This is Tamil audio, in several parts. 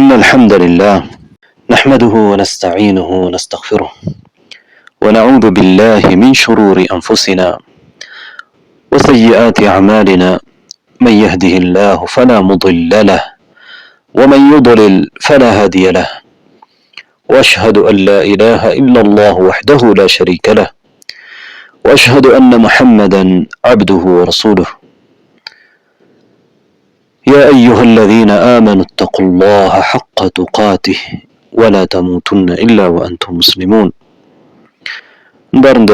إن الحمد لله نحمده ونستعينه ونستغفره ونعوذ بالله من شرور أنفسنا وسيئات أعمالنا. من يهده الله فلا مضل له ومن يضلل فلا هادي له، وأشهد أن لا إله إلا الله وحده لا شريك له، وأشهد أن محمدا عبده ورسوله. يا أيها الذين آمنوا اتقوا الله حق تقاته ولا تموتن إلا وأنتم مسلمون. அன்பார்ந்த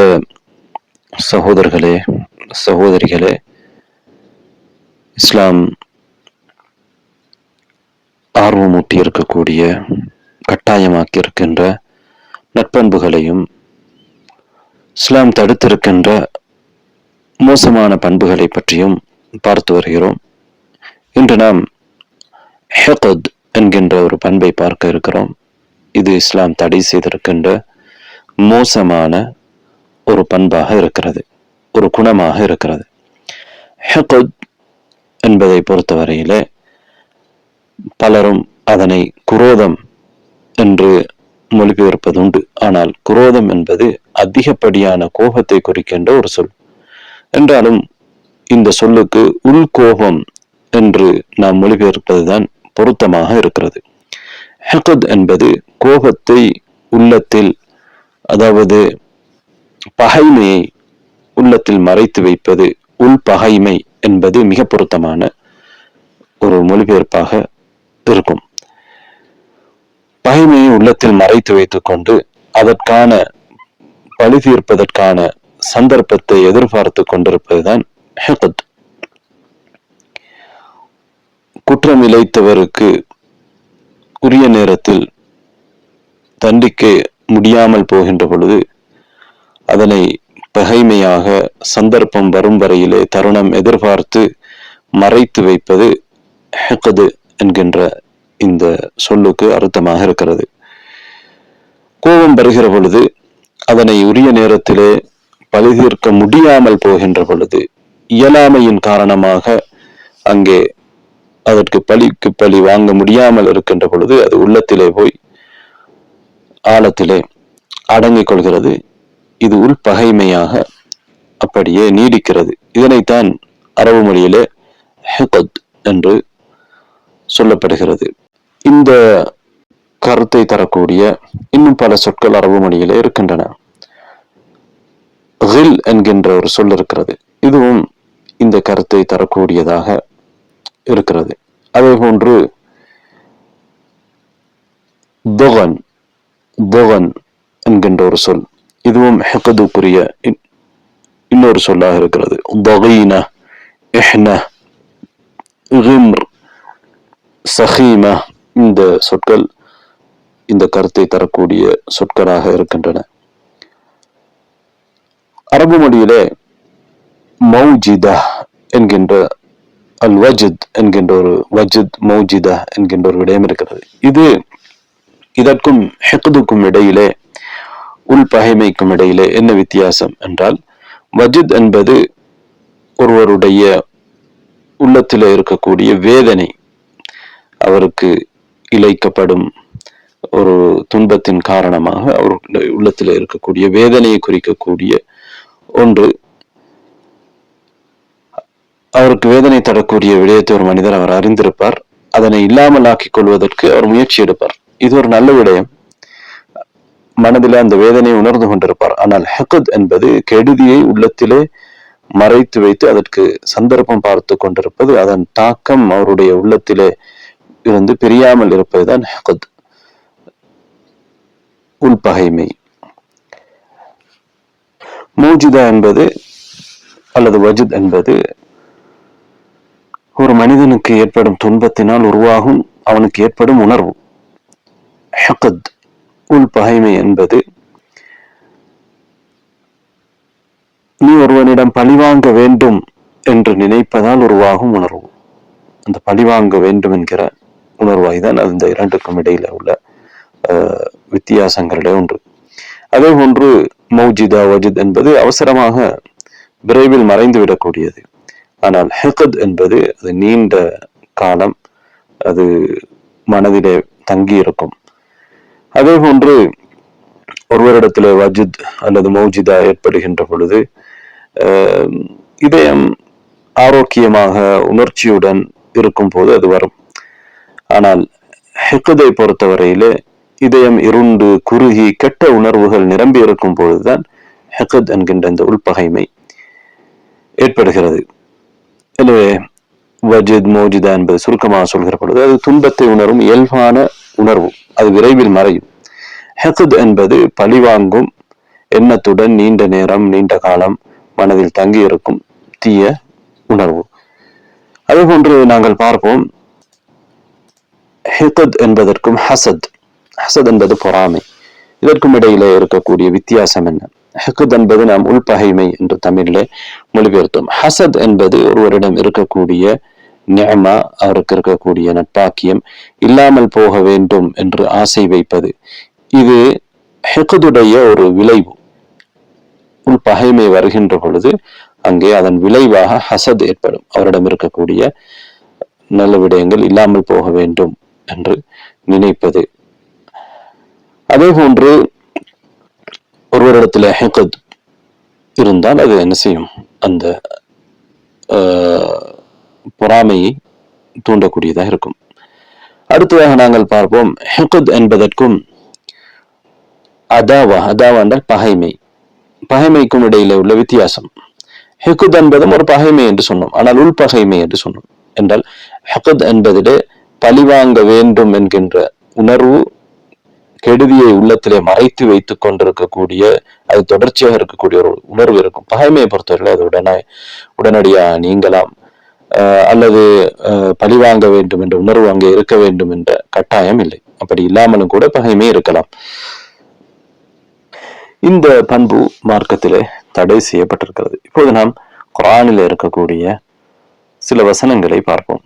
சகோதரர்களே, சகோதரிகளே, இஸ்லாம் ஆர்வமூட்டி இருக்கக்கூடிய, கட்டாயமாக்கி இருக்கின்ற நற்பண்புகளையும் இஸ்லாம் தடுத்திருக்கின்ற மோசமான பண்புகளை பற்றியும் பார்த்து வருகிறோம். இன்று நாம் ஹிக்த் என்கின்ற ஒரு பண்பை பார்க்க இருக்கிறோம். இது இஸ்லாம் தடை செய்திருக்கின்ற மோசமான ஒரு பண்பாக இருக்கிறது, ஒரு குணமாக இருக்கிறது. ஹிக்த் என்பதை பொறுத்தவரையிலே பலரும் அதனை குரோதம் என்று மொழிபெயர்ப்பதுண்டு. ஆனால் குரோதம் என்பது அதிகப்படியான கோபத்தை குறிக்கின்ற ஒரு சொல். என்றாலும் இந்த சொல்லுக்கு உள்கோபம் என்று நாம் மொழிபெயர்ப்பதுதான் பொருத்தமாக இருக்கிறது. ஹிக்த் என்பது கோபத்தை உள்ளத்தில், அதாவது பகைமையை உள்ளத்தில் மறைத்து வைப்பது. உள் பகைமை என்பது மிக பொருத்தமான ஒரு மொழிபெயர்ப்பாக இருக்கும். பகைமையை உள்ளத்தில் மறைத்து வைத்துக் கொண்டு அதற்கான பழி தீர்ப்பதற்கான சந்தர்ப்பத்தை எதிர்பார்த்து கொண்டிருப்பதுதான் ஹிக்த். குற்றம் இழைத்தவருக்கு உரிய நேரத்தில் தண்டிக்க முடியாமல் போகின்ற பொழுது அதனை பகைமையாக சந்தர்ப்பம் வரும் வரையிலே தருணம் எதிர்பார்த்து மறைத்து வைப்பது ஹிக்த் என்கின்ற இந்த சொல்லுக்கு அர்த்தமாக இருக்கிறது. கோபம் வருகிற பொழுது அதனை உரிய நேரத்திலே பழி தீர்க்க முடியாமல் போகின்ற பொழுது, இயலாமையின் காரணமாக அங்கே அதற்கு பழிக்கு பழி வாங்க முடியாமல் இருக்கின்ற பொழுது அது உள்ளத்திலே போய் ஆழத்திலே அடங்கிக் கொள்கிறது. இது உள் பகைமையாக அப்படியே நீடிக்கிறது. இதனைத்தான் அரபு மொழியிலே ஹிக்த் என்று சொல்லப்படுகிறது. இந்த கருத்தை தரக்கூடிய இன்னும் பல சொற்கள் அரபு மொழியிலே இருக்கின்றன. கில் என்கின்ற ஒரு சொல் இருக்கிறது. இதுவும் இந்த கருத்தை தரக்கூடியதாக இருக்கிறது. அதே போன்று துகன் என்கின்ற ஒரு சொல், இதுவும் ஹிக்துக்குரிய இன்னொரு சொல்லாக இருக்கிறது. தகீன, இஹ்ன, கிம்ர், சஹீம, இந்த சொற்கள் இந்த கருத்தை தரக்கூடிய சொற்களாக இருக்கின்றன. அரபு மொழியிலே மௌஜிதா என்கின்ற அல் வஜித் என்கின்ற ஒரு வஜித் மௌஜிதா என்கின்ற ஒரு விடயம் இருக்கிறது. இதற்கும் ஹிக்துக்கும் இடையிலே, உள் பகைமைக்கும் இடையிலே என்ன வித்தியாசம் என்றால், வஜித் என்பது ஒருவருடைய உள்ளத்திலே இருக்கக்கூடிய வேதனை, அவருக்கு இழைக்கப்படும் ஒரு துன்பத்தின் காரணமாக அவருடைய உள்ளத்திலே இருக்கக்கூடிய வேதனையை குறிக்கக்கூடிய ஒன்று. அவருக்கு வேதனை தரக்கூடிய விடயத்தை ஒரு மனிதர் அவர் அறிந்திருப்பார். அதனை இல்லாமல் ஆக்கிக் கொள்வதற்கு அவர் முயற்சி எடுப்பார். இது ஒரு நல்ல விடயம். மனதில் அந்த வேதனையை உணர்ந்து கொண்டிருப்பார். ஆனால் ஹிக்த் என்பது கெடுதியை உள்ளத்திலே மறைத்து வைத்து அதற்கு சந்தர்ப்பம் பார்த்து கொண்டிருப்பது, அதன் தாக்கம் அவருடைய உள்ளத்திலே இருந்து பிரியாமல் இருப்பதுதான் ஹிக்த், உள்பகைமை. மௌஜிதா என்பது அல்லது வஜித் என்பது ஒரு மனிதனுக்கு ஏற்படும் துன்பத்தினால் உருவாகும் அவனுக்கு ஏற்படும் உணர்வு. ஹிக்த், உள் பகைமை என்பது நீ ஒருவனிடம் பழிவாங்க வேண்டும் என்று நினைப்பதால் உருவாகும் உணர்வு. அந்த பழிவாங்க வேண்டும் என்கிற உணர்வாய்தான் அந்த இரண்டுக்கும் இடையில உள்ள வித்தியாசங்களிலே ஒன்று. அதே போன்று மௌஜிதா, வஜித் என்பது அவசரமாக விரைவில் மறைந்து விடக்கூடியது. ஆனால் ஹிக்த் என்பது அது நீண்ட காலம், அது மனதிலே தங்கி இருக்கும். அதே போன்று ஒருவரிடத்திலே வஜித் அல்லது மௌஜிதா ஏற்படுகின்ற பொழுது இதயம் ஆரோக்கியமாக உணர்ச்சியுடன் இருக்கும் போது அது வரும். ஆனால் ஹிக்தை பொறுத்தவரையிலே இதயம் இருண்டு குறுகி கெட்ட உணர்வுகள் நிரம்பி இருக்கும் பொழுதுதான் ஹிக்த் என்கின்ற இந்த உள்பகைமை ஏற்படுகிறது. எனவே வஜித் மோஜிதா என்பது சுருக்கமாக சொல்கிற பொழுது அது துன்பத்தை உணரும் இயல்பான உணர்வு, அது விரைவில் மறையும். ஹிக்த் என்பது பழிவாங்கும் எண்ணத்துடன் நீண்ட நேரம் நீண்ட காலம் மனதில் தங்கி இருக்கும் தீய உணர்வு. அதே போன்று நாங்கள் பார்ப்போம், ஹிக்த் என்பதற்கும் ஹசத் என்பது பொறாமை, இதற்கும் இடையிலே இருக்கக்கூடிய வித்தியாசம் என்ன? ஹிக்த் என்பது நாம் உள்பகைமை என்று தமிழிலே மொழிபெயர்த்தோம். ஹசத் என்பது ஒருவரிடம் இருக்கக்கூடிய நிஅமா, அவருக்கு இருக்கக்கூடிய நட்பாக்கியம் இல்லாமல் போக வேண்டும் என்று ஆசை வைப்பது. இது ஹிக்துடைய ஒரு விளைவு. உள்பகைமை வருகின்ற பொழுது அங்கே அதன் விளைவாக ஹசத் ஏற்படும். அவரிடம் இருக்கக்கூடிய நல்ல விடயங்கள் இல்லாமல் போக வேண்டும் என்று நினைப்பது. அதே போன்று ஒருவரிடத்துல ஹிக்த் இருந்தால் அது என்ன செய்யும்? அந்த பொறாமையை தூண்டக்கூடியதாக இருக்கும். அடுத்ததாக நாங்கள் பார்ப்போம், ஹிக்த் என்பதற்கும் அதாவா என்றால் பகைமை, பகைமைக்கும் இடையில உள்ள வித்தியாசம். ஹிக்த் என்பதும் ஒரு பகைமை என்று சொன்னோம், ஆனால் உள்பகைமை என்று சொன்னோம். என்றால் ஹிக்த் என்பதிலே பழிவாங்க வேண்டும் என்கின்ற உணர்வு கெடுதியை உள்ளத்திலே மறைத்து வைத்துக் கொண்டிருக்கக்கூடிய, அது தொடர்ச்சியாக இருக்கக்கூடிய ஒரு உணர்வு இருக்கும். பகைமையை பொறுத்தவரை அது உடனடியாக நீங்கலாம், அல்லது பழிவாங்க வேண்டும் என்ற உணர்வு அங்கே இருக்க வேண்டும் என்ற கட்டாயம் இல்லை. அப்படி இல்லாமலும் கூட பகைமை இருக்கலாம். இந்த பண்பு மார்க்கத்திலே தடை செய்யப்பட்டிருக்கிறது. இப்போது நாம் குர்ஆனில் இருக்கக்கூடிய சில வசனங்களை பார்ப்போம்.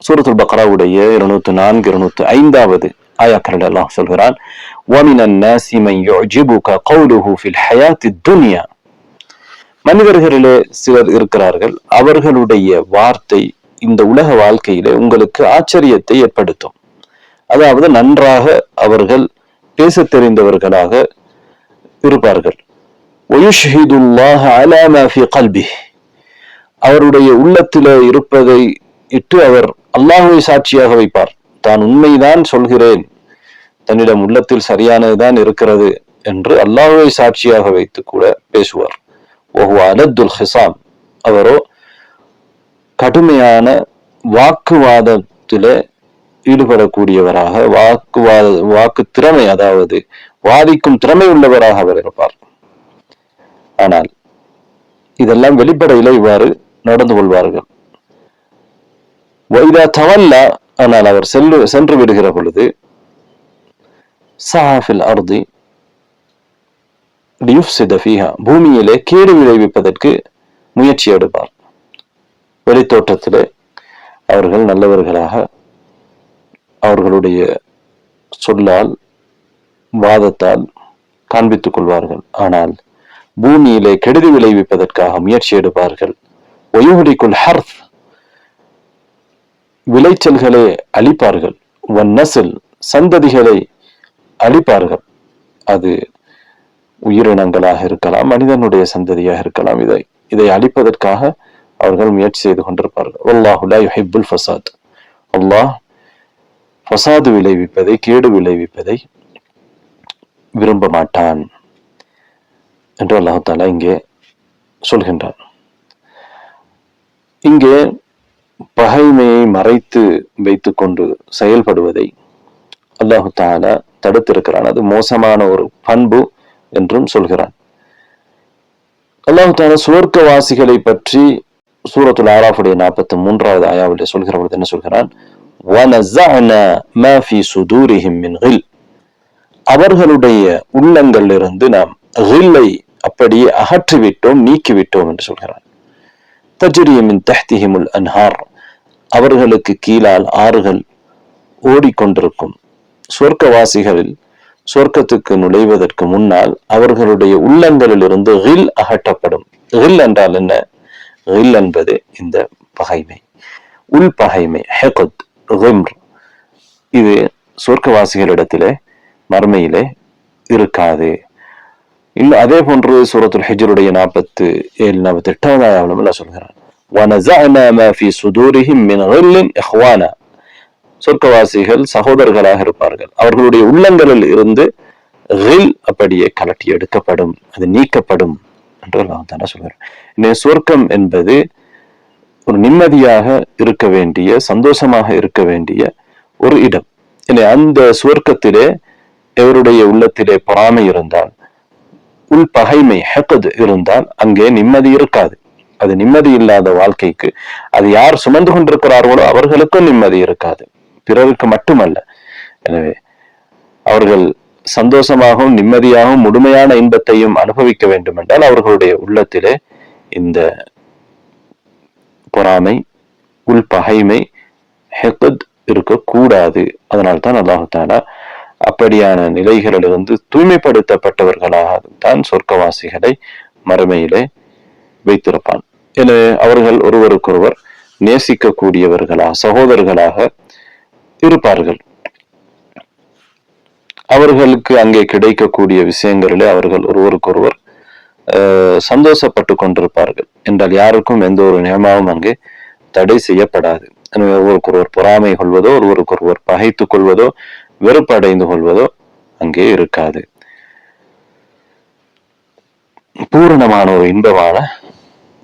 சூரத்துல் பக்ராவுடைய 204, 205 ஆயத்தில் அல்லாஹ் சொல்கிறான், وَمِنَ النَّاسِ مَنْ يُعْجِبُكَ قَوْلُهُ فِي الْحَيَاةِ الدُّنْيَا. மனிதர்களிலே சிலர் இருக்கிறார்கள், அவர்களுடைய வார்த்தை இந்த உலக வாழ்க்கையிலே உங்களுக்கு ஆச்சரியத்தை ஏற்படுத்தும். அதாவது நன்றாக அவர்கள் பேச தெரிந்தவர்களாக இருப்பார்கள். وَيُشْهِدُ اللَّهَ عَلَى مَا فِي قَلْبِهِ. அவருடைய உள்ளத்திலே இருப்பதை இட்டு அவர் அல்லாஹ்வை சாட்சியாக வைப்பார். தான் உண்மைதான் சொல்கிறேன், தன்னிடம் உள்ளத்தில் சரியானதுதான் இருக்கிறது என்று அல்லாஹ்வை சாட்சியாக வைத்து கூட பேசுவார். وَهُوَ أَلَدُّ الْخِصَامِ. அவரோ கடுமையான வாக்குவாதத்திலே ஈடுபடக்கூடியவராக, வாக்கு திறமை, அதாவது வாதிக்கும் திறமை உள்ளவராக அவர் இருப்பார். ஆனால் இதெல்லாம் வெளிப்படையில இவ்வாறு நடந்து கொள்வார்கள். வைதா தவல்லா, ஆனால் அவர் சென்று விடுகிற பொழுது சஹாஃபில் அர்தி லியுஃப்ஸித ஃபீஹா, பூமியிலே கேடு விளைவிப்பதற்கு முயற்சி எடுப்பார். வெளித்தோற்றத்திலே அவர்கள் நல்லவர்களாக அவர்களுடைய சொல்லால் வாதத்தால் காண்பித்துக் கொள்வார்கள். ஆனால் பூமியிலே கெடுதி விளைவிப்பதற்காக முயற்சி எடுப்பார்கள். ஒயுஹரிக்குல் ஹர்த், விளைச்சல்களை அழிப்பார்கள். வன்னசில், சந்ததிகளை அழிப்பார்கள். அது உயிரினங்களாக இருக்கலாம், மனிதனுடைய சந்ததியாக இருக்கலாம். இதை அழிப்பதற்காக அவர்கள் முயற்சி செய்து கொண்டிருப்பார்கள். வல்லாஹு லா யுஹிப்புல் ஃபஸாத். அல்லாஹ் ஃபஸாது விளைவிப்பதை, கேடு விளைவிப்பதை விரும்ப மாட்டான் என்று அல்லாஹ் தஆலா இங்கே சொல்கின்றான். இங்கே பகைமையை மறைத்து வைத்துக் கொண்டு செயல்படுவதை அல்லாஹ் தஆலா தடுத்திருக்கிறான். அது மோசமான ஒரு பண்பு என்றும் சொல்கிறான். அல்லாஹ் தஆலா சுவர்க்கவாசிகளை பற்றி சூரத்துல் ஆராஃபுடைய 43வது ஆயாவிலே சொல்கிற பொழுது என்ன சொல்கிறான்? وَنَزَعْنَا مَا فِي صُدُورِهِمْ مِنْ غِلٍّ. அவர்களுடைய உள்ளங்களிலிருந்து நாம் கில்லை அப்படியே அகற்றிவிட்டோம், நீக்கிவிட்டோம் என்று சொல்கிறான். தஜ்ரி மின் தஹ்திஹிமுல் அன்ஹார், அவர்களுக்கு கீழால் ஆறுகள் ஓடிக்கொண்டிருக்கும். சொர்க்கவாசிகளில் சொர்க்கத்துக்கு நுழைவதற்கு முன்னால் அவர்களுடைய உள்ளங்களிலிருந்து கில் அகற்றப்படும். கில் என்றால் என்ன? கில் என்பது இந்த பகைமை, உள்பகைமை, ஹிக்த், கிம்ர். இது சொர்க்கவாசிகளிடத்திலே மறுமையிலே இருக்காது. இல்ல அதே போன்று சூரத்துல் ஹிஜ்ருடைய 47 48 சொல்கிறார், وَنَزَعْنَا مَا فِي صُدُورِهِمْ مِنْ غِلٍّ إِخْوَانًا. சொர்க்கவாசிகள் சகோதரர்களாக இருப்பார்கள், அவர்களுடைய உள்ளங்களில் இருந்து கில் அப்படியே கலட்டி எடுக்கப்படும், அது நீக்கப்படும் என்று அல்லாஹ் தஆலா சொல்கிறார். சொர்க்கம் என்பது ஒரு நிம்மதியாக இருக்க வேண்டிய, சந்தோஷமாக இருக்க வேண்டிய ஒரு இடம். அந்த சுவர்க்கத்திலே எவருடைய உள்ளத்திலே பொறாமை இருந்தால், உள் பகைமை ஹெக்கத் இருந்தால் அங்கே நிம்மதி இருக்காது. அது நிம்மதி இல்லாத வாழ்க்கைக்கு அது யார் சுமந்து கொண்டிருக்கிறார்களோ அவர்களுக்கும் நிம்மதி இருக்காது, பிறருக்கு மட்டுமல்ல. எனவே அவர்கள் சந்தோஷமாகவும் நிம்மதியாகவும் முழுமையான இன்பத்தையும் அனுபவிக்க வேண்டும் என்றால் அவர்களுடைய உள்ளத்திலே இந்த பொறாமை, உள் பகைமை, ஹெக்கத் இருக்கக்கூடாது. அதனால்தான் அல்லாஹ் தஆலா அப்படியான நிலைகளிலிருந்து தூய்மைப்படுத்தப்பட்டவர்களாகத்தான் சொர்க்கவாசிகளை மறுமையிலே வைத்திருப்பான். எனவே அவர்கள் ஒருவருக்கொருவர் நேசிக்கக்கூடியவர்களாக, சகோதரர்களாக இருப்பார்கள். அவர்களுக்கு அங்கே கிடைக்கக்கூடிய விஷயங்களிலே அவர்கள் ஒருவருக்கொருவர் சந்தோஷப்பட்டு கொண்டிருப்பார்கள் என்றால் யாருக்கும் எந்த ஒரு நியமாவும் அங்கே தடை செய்யப்படாது. ஒருவருக்கொருவர் பொறாமை கொள்வதோ, ஒருவருக்கொருவர் பகைத்துக் கொள்வதோ, வெறுப்படைந்து கொள்வதோ அங்கே இருக்காது. பூரணமான ஒரு இன்பமான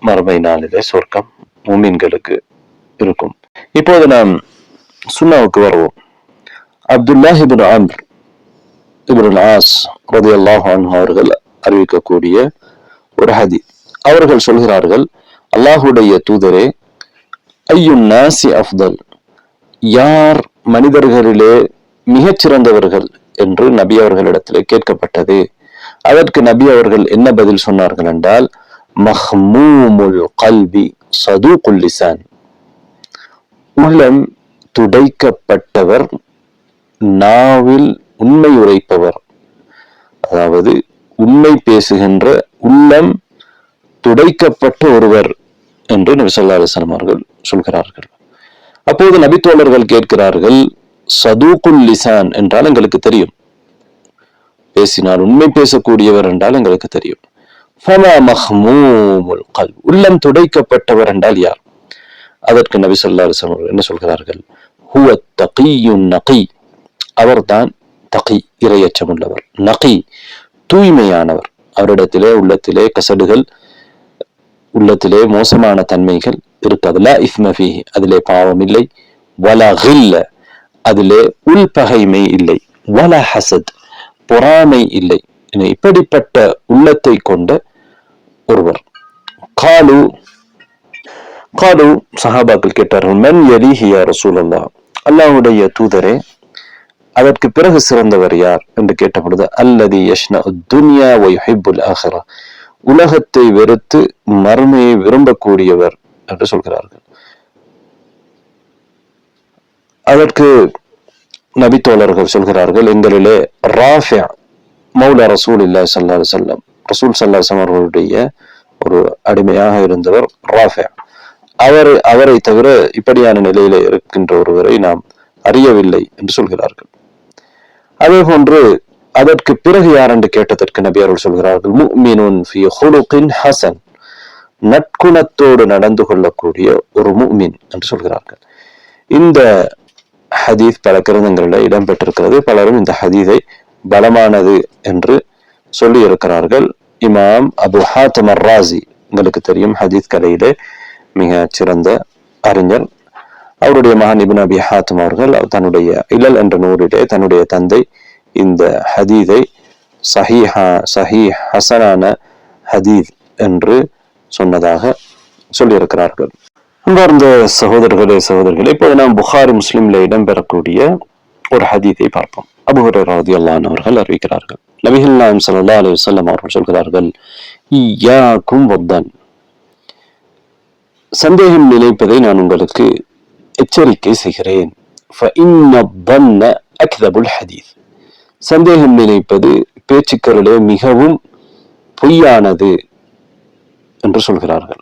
மறுமை நாளிலே சொர்க்கம் மூமின்களுக்கு இருக்கும். இப்போது நாம் சுன்னாவுக்கு வருவோம். அப்துல்லாஹ் இப்னு அம்ர் இப்னுல் ஆஸ் ரலியல்லாஹு அன்ஹு அவர்கள் அறிவிக்கக்கூடிய ஒரு ஹதீஸ். அவர்கள் சொல்கிறார்கள், அல்லாஹுடைய தூதரே, ஐயுன் நாசி அஃதல், யார் மனிதர்களிலே மிகச்சிறந்தவர்கள் என்று நபி அவர்களிடத்திலே கேட்கப்பட்டது. அதற்கு நபி அவர்கள் என்ன பதில் சொன்னார்கள் என்றால், மஹ்மூமுல் கல்பி சதூகுல் லிசான், உள்ளம் துடைக்கப்பட்டவர், நாவில் உண்மை உரைப்பவர். அதாவது உண்மை பேசுகின்ற உள்ளம் துடைக்கப்பட்ட ஒருவர் என்று நபி ஸல்லல்லாஹு அலைஹி வஸல்லம் அவர்கள் சொல்கிறார்கள். அப்போது நபித்தோழர்கள் கேட்கிறார்கள், சதூகுல் லிசான் என்றால் எங்களுக்கு தெரியும், பேசினால் உண்மை பேசக்கூடியவர் என்றால் எங்களுக்கு தெரியும். ஃபமா மஹ்மூமுல் கல்ப், உள்ளம் துடைக்கப்பட்டவர் என்றால் யார்? அதற்கு நபி ஸல்லல்லாஹு அலைஹி வஸல்லம் என்ன சொல்கிறார்கள், ஹுவ தகியுன் நகி, அவர்தான் தகி, இறையச்சம் உள்ளவர், நகி தூய்மையானவர். அவரிடத்திலே உள்ளத்திலே கசடுகள், உள்ளத்திலே மோசமான தன்மைகள் இருக்காது. லா இஸ்ம ஃபீஹி, அதிலே பாவம் இல்லை. வலா கில்ல, அதிலே உள்பகைமை இல்லை. வலா ஹசத், பொறாமை இல்லை. இப்படிப்பட்ட உள்ளத்தை கொண்ட ஒருவர். காலு சஹாபாக்கள் கேட்டார்கள், மன் யலிஹி யா ரசூலல்லாஹ், அல்லாஹ்வுடைய தூதரே அதற்கு பிறகு சிறந்தவர் யார் என்று கேட்டபொழுது, அல்லதி யஷ்னஉ துன்யா வ யுஹிப்புல் ஆখিরা, உலகத்தை வெறுத்து மறுமையை விரும்பக்கூடியவர் என்று சொல்கிறார்கள். அதற்கு நபித்தோழர்கள் சொல்கிறார்கள், எங்களிலே ராஃபி மௌலா ரசூலுல்லாஹி ஸல்லல்லாஹு அலைஹி வஸல்லம், ரசூல் ஸல்லல்லாஹு அலைஹி வஸல்லம் அவர்களுடைய ஒரு அடிமையாக இருந்தவர் ராஃபி, அவரை தவிர இப்படியான நிலையில இருக்கின்ற ஒருவரை நாம் அறியவில்லை என்று சொல்கிறார்கள். அதே போன்று அதற்கு பிறகு யார் என்று கேட்டதற்கு நபி அவர்கள் சொல்கிறார்கள், முஃமினுன் ஃபீ ஹுலுகின் ஹஸன், நற்குணத்தோடு நடந்து கொள்ளக்கூடிய ஒரு முஃமின் என்று சொல்கிறார்கள். இந்த ஹதீஸ் பல கிரந்தங்களில் இடம்பெற்றிருக்கிறது. பலரும் இந்த ஹதீஸை பலமானது என்று சொல்லி இருக்கிறார்கள். இமாம் அபு ஹாத்திம் அர்-ராஸி, உங்களுக்கு தெரியும், ஹதீஸ் கலையிலே மிக சிறந்த அறிஞர். அவருடைய மகன் இப்னு அபி ஹாத்திம் அவர்கள் தன்னுடைய இலல் என்ற நூலிலே தன்னுடைய தந்தை இந்த ஹதீஸை சஹீஹ் ஹசனான ஹதீஸ் என்று சொன்னதாக சொல்லியிருக்கிறார்கள். அன்பார்ந்த சகோதரர்களே, இப்போது நாம் புகாரி முஸ்லிம்ல இடம்பெறக்கூடிய ஒரு ஹதீஸை பார்ப்போம். அபூ ஹுரைரா ரலியல்லாஹு அன்ஹு அவர்கள் அறிவிக்கிறார்கள், நபிகள் நாயகம் ஸல்லல்லாஹு அலைஹி வஸல்லம் அவர்கள் சொல்கிறார்கள், இய்யாக்கும் வத்தன், சந்தேகம் நினைப்பதை நான் உங்களுக்கு எச்சரிக்கை செய்கிறேன். ஃபஇன்ன ظن أكذب الحديث, சந்தேகம் நினைப்பது பேச்சுக்களிலே மிகவும் பொய்யானது என்று சொல்கிறார்கள்.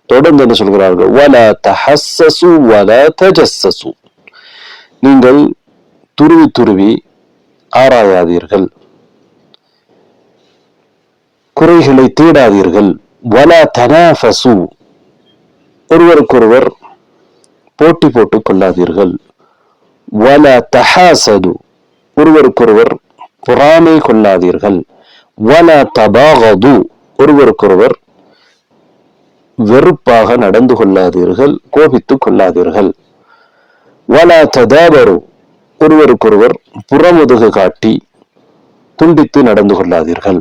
தொடர்ந்து என்ன சொல்கிறார்கள், வலா தஹஸ்ஸசு வலா தஜஸ்ஸசு, நீங்கள் துருவி துருவி ஆராயாதீர்கள், குறைகளை தேடாதீர்கள். வலா தனாஃபசு, ஒருவருக்கொருவர் போட்டி போட்டுக் கொள்ளாதீர்கள். வலா தஹாசது, ஒருவருக்கொருவர் பொறாமை கொள்ளாதீர்கள். வலா தபாகது, ஒருவருக்கொருவர் வெறுப்பாக நடந்து கொள்ளாதீர்கள், கோபித்துக் கொள்ளாதீர்கள். வலா ததாபரு, ஒருவருக்கொருவர் புறமுதுகு காட்டி துண்டித்து நடந்து கொள்ளாதீர்கள்.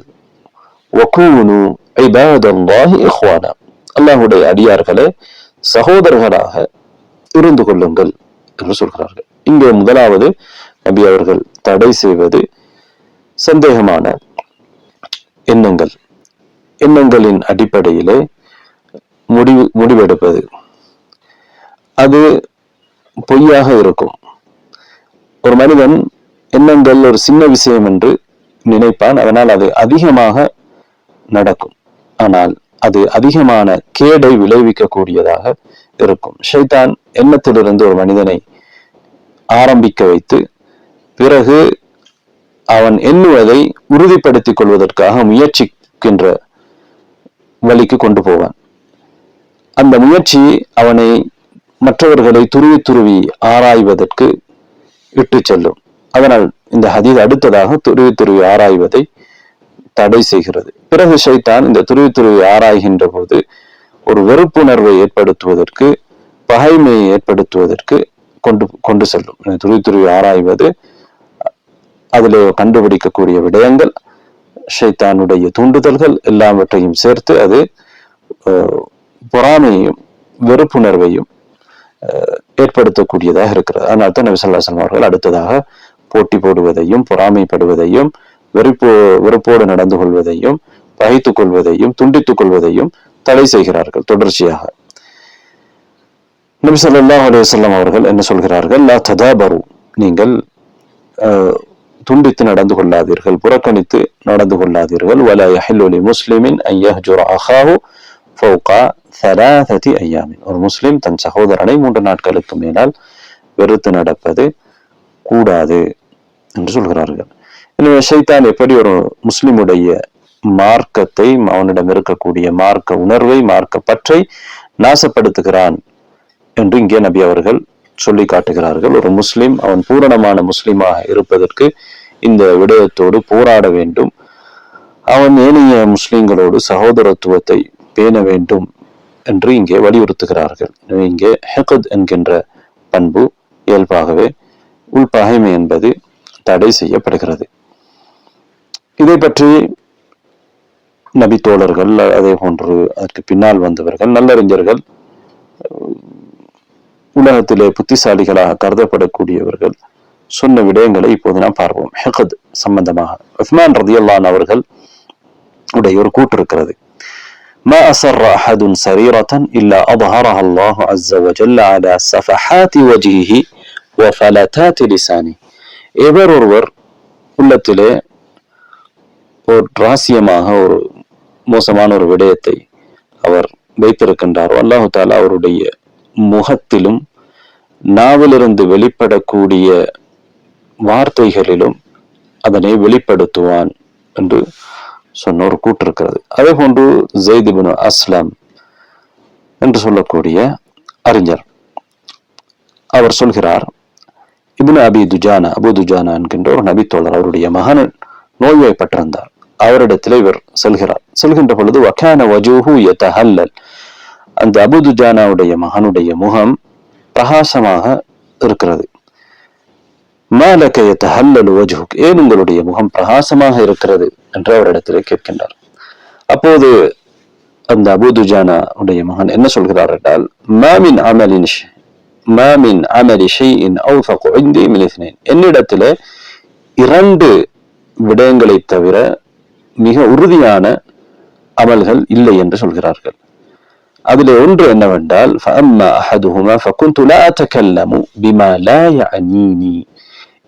வகூனு இபாதல்லாஹி இஹ்வானா, அல்லாஹ்வுடைய அடியார்களே சகோதரர்களாக இருந்து கொள்ளுங்கள் என்று சொல்கிறார்கள். இங்கே முதலாவது நபி அவர்கள் தடை செய்வது சந்தேகமான எண்ணங்கள், எண்ணங்களின் அடிப்படையிலே முடிவெடுப்பது. அது பொய்யாக இருக்கும். ஒரு மனிதன் எண்ணங்கள் ஒரு சின்ன விஷயம் என்று நினைப்பான், அதனால் அது அதிகமாக நடக்கும். ஆனால் அது அதிகமான கேடை விளைவிக்கக்கூடியதாக இருக்கும். ஷைத்தான் எண்ணத்திலிருந்து ஒரு மனிதனை ஆரம்பிக்க வைத்து பிறகு அவன் எண்ணுவதை உறுதிப்படுத்திக் கொள்வதற்காக முயற்சிக்கின்ற வழிக்கு கொண்டு போவான். அந்த முயற்சி அவனை மற்றவர்களை துருவி துருவி ஆராய்வதற்கு இட்டு செல்லும். அதனால் இந்த ஹதீஸ் அடுத்ததாக துருவி துருவி ஆராய்வதை தடை செய்கிறது. பிறகு ஷைத்தான் இந்த துருவி துருவி ஆராய்கின்ற போது ஒரு வெறுப்புணர்வை ஏற்படுத்துவதற்கு, பகைமையை ஏற்படுத்துவதற்கு கொண்டு செல்லும். துருவி துருவி ஆராய்வது, அதிலே கண்டுபிடிக்கக்கூடிய விடயங்கள், ஷைத்தானுடைய தூண்டுதல்கள் எல்லாவற்றையும் சேர்த்து அது பொறாமையையும் வெறுப்புணர்வையும் ஏற்படுத்தக்கூடியதாக இருக்கிறது. அதனால தான் நபி ஸல்லல்லாஹு அலைஹி வஸல்லம் அவர்கள் அடுத்ததாக போட்டி போடுவதையும் பொறாமைப்படுவதையும் வெறுப்போடு நடந்து கொள்வதையும் பகைத்துக் கொள்வதையும் துண்டித்துக் கொள்வதையும் தடை செய்கிறார்கள் தொடர்ச்சியாக. நபி ஸல்லல்லாஹு அலைஹி வஸல்லம் அவர்கள் என்ன சொல்கிறார்கள்? லா ததாபரு, நீங்கள் துண்டித்து நடந்து கொள்ளாதீர்கள், புறக்கணித்து நடந்து கொள்ளாதீர்கள். வலா யஹில்லு லிமுஸ்லிமின் அன் யஹ்ஜுர அஹாஹு ஃபௌக ஸலாஸதி அய்யாமின், ஒரு முஸ்லிம் தன் சகோதரனை 3 நாட்களுக்கு மேலால் வெறுத்து நடப்பது கூடாது என்று சொல்கிறார்கள். எனவே ஷைத்தான் எப்படி ஒரு முஸ்லிமுடைய மார்க்கத்தை, அவனிடம் இருக்கக்கூடிய மார்க்க உணர்வை, மார்க்க பற்றை நாசப்படுத்துகிறான் என்று இங்கே நபி அவர்கள் சொல்லி காட்டுகிறார்கள். ஒரு முஸ்லிம் அவன் பூரணமான முஸ்லிமாக இருப்பதற்கு இந்த விடயத்தோடு போராட வேண்டும். அவன் ஏனைய முஸ்லிம்களோடு சகோதரத்துவத்தை பேண வேண்டும் என்று இங்கே வலியுறுத்துகிறார்கள். இங்கே ஹிக்த் என்கின்ற பண்பு இயல்பாகவே, உள்பகைமை என்பது தடை செய்யப்படுகிறது. இதை பற்றி நபி தோழர்கள், அதே போன்று அதற்கு பின்னால் வந்தவர்கள், நல்லறிஞர்கள், உலகத்திலே புத்திசாலிகளாக கருதப்படக்கூடியவர்கள் சொன்ன விடயங்களை இப்போது நாம் பார்ப்போம். ஹிக்த் சம்பந்தமாக உஸ்மான் ரலியல்லாஹு அன்ஹு அவர்கள் உடைய ஒரு கூற்று இருக்கிறது. ما أسر أحد سريرة إلا أظهرها الله عز وجل على صفحات وجهه وفلتات لسانه. எவர் ஒருவர் உள்ளத்திலே ஒரு ரகசியமாக ஒரு மோசமான ஒரு விடயத்தை அவர் வைத்திருக்கின்றாரோ, அல்லாஹு தஆலா அவருடைய முகத்திலும் நாவிலிருந்து வெளிப்படக்கூடிய வார்த்தைகளிலும் அதனை வெளிப்படுத்துவான் என்று சொன்ன ஒரு கூற்று இருக்கிறது. அதே போன்று ஸைத் இப்னு அஸ்லம் என்று சொல்லக்கூடிய அறிஞர் அவர் சொல்கிறார், இப்னு அபி துஜானா, அபு துஜானா என்கின்ற ஒரு நபித்தோழர், அவருடைய மகன் நோய்வாய்ப்பட்டிருந்தார். அவரிடத்தில் இவர் செல்கின்ற பொழுது வகான வஜூஹு யதஹல்லல், அந்த அபு துஜானாவுடைய மகனுடைய முகம் பிரகாசமாக இருக்கிறது. மாலக யதஹல்லலு வஜ்ஹுக், ஏன் உங்களுடைய முகம் பிரகாசமாக இருக்கிறது என்று அவரிடத்திலே கேட்கின்றார். அப்போது அந்த அபு துஜானா உடைய மகன் என்ன சொல்கிறார் என்றால், மாமின் அமலி ஷைஇன் அவ்ஃபகு இன்தி மின் இத்னைன், என்னிடத்திலே 2 விடயங்களை தவிர மிக உறுதியான அமல்கள் இல்லை என்று சொல்கிறார்கள். அதிலே ஒன்று என்னவென்றால், ஃபஅம்மா அஹதுஹுமா ஃபகுன்து லா அத்தகல்லமு பிமா லா யஅனீனி,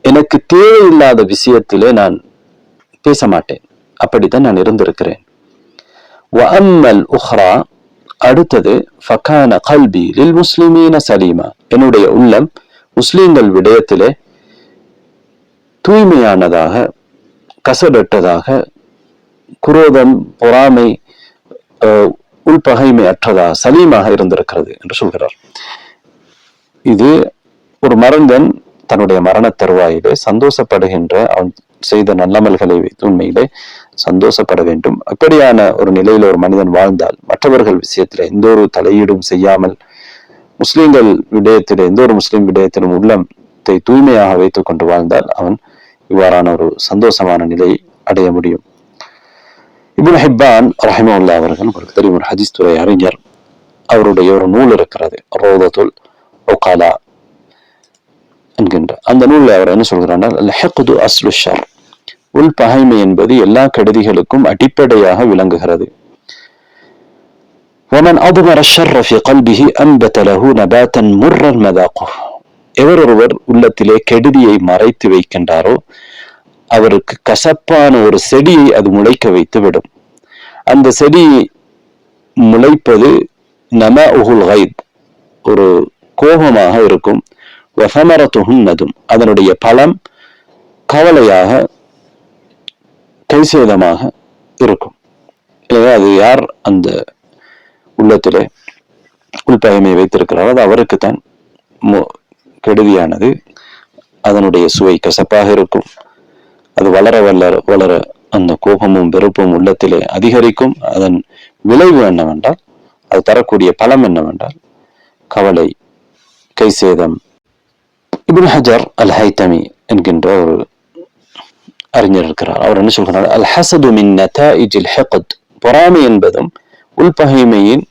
எனக்கு தேவையில்லாத விஷயத்திலே நான் பேச மாட்டேன், அப்படித்தான் நான் இருந்திருக்கிறேன். வஅம்மல் உஹ்ரா, அடுத்தது ஃபகான கல்பி லில் முஸ்லிமீன சலீமா, என்னுடைய உள்ளம் முஸ்லிம்கள் விடயத்திலே தூய்மையானதாக, கசடற்றதாக, குரோதம், பொறாமை, உள்பகைமை அற்றதாக, சலீமாக இருந்திருக்கிறது என்று சொல்கிறார். இது ஒரு மருந்தன் தன்னுடைய மரண தருவாயிலே சந்தோஷப்படுகின்ற, அவன் செய்த நல்லமல்களை வைத்து உண்மையிலே சந்தோஷப்பட வேண்டும். அப்படியான ஒரு நிலையில ஒரு மனிதன் வாழ்ந்தால், மற்றவர்கள் விஷயத்துல எந்த ஒரு தலையீடும் செய்யாமல், முஸ்லிம்கள் விடயத்திலே எந்த ஒரு முஸ்லிம் விடயத்திலும் உள்ளத்தை தூய்மையாக வைத்துக் கொண்டு வாழ்ந்தால் அவன் இவ்வாறான ஒரு சந்தோஷமான நிலை அடைய முடியும். இப்னு ஹிப்பான் ரஹிமஹுல்லாஹ் அவர்கள், ஒரு தெரியும் ஒரு ஹதீஸ் துறை அறிஞர், அவருடைய ஒரு நூல் இருக்கிறது, ரௌதத்துல் உகாலா என்கின்ற அந்த நூலில் அவர் என்ன சொல்கிறார், அல் ஹிக்து அஸ்லு ஷர், உள்பகைமை என்பது எல்லா கெடுதிகளுக்கும் அடிப்படையாக விளங்குகிறது. ومن أضمر الشر في قلبه أنبت له نباتا مرا مذاقه, எவர் ஒருவர் உள்ளத்திலே கெடுதியை மறைத்து வைக்கின்றாரோ அவருக்கு கசப்பான ஒரு செடியை அது முளைக்க வைத்து விடும். அந்த செடி முளைப்பது நமஉல் கைத், ஒரு கோபமாக இருக்கும். வசமரத்துஹும் நதும், அதனுடைய பலம் கவலையாக, கைசேதமாக இருக்கும். எனவே அது யார் அந்த உள்ளத்திலே உள்பகைமையை வைத்திருக்கிறாரோ அது அவருக்குத்தான் கெடுதியானது. அதனுடைய சுவை கசப்பாக இருக்கும். அது வளர வளர அந்த கோபமும் வெறுப்பும் உள்ளத்திலே அதிகரிக்கும். அதன் விளைவு என்னவென்றால், அது தரக்கூடிய பலம் என்னவென்றால் கவலை, கைசேதம். இப்னு ஹஜர் அல் ஹைத்தமி என்கின்ற ஒரு அறிஞர் இருக்கிறார். அவர் என்ன சொல்கிறார், அல் ஹஸது மின் நதாயிஜில் ஹிக்த், பொறாமை என்பதும் உள்பகைமையின்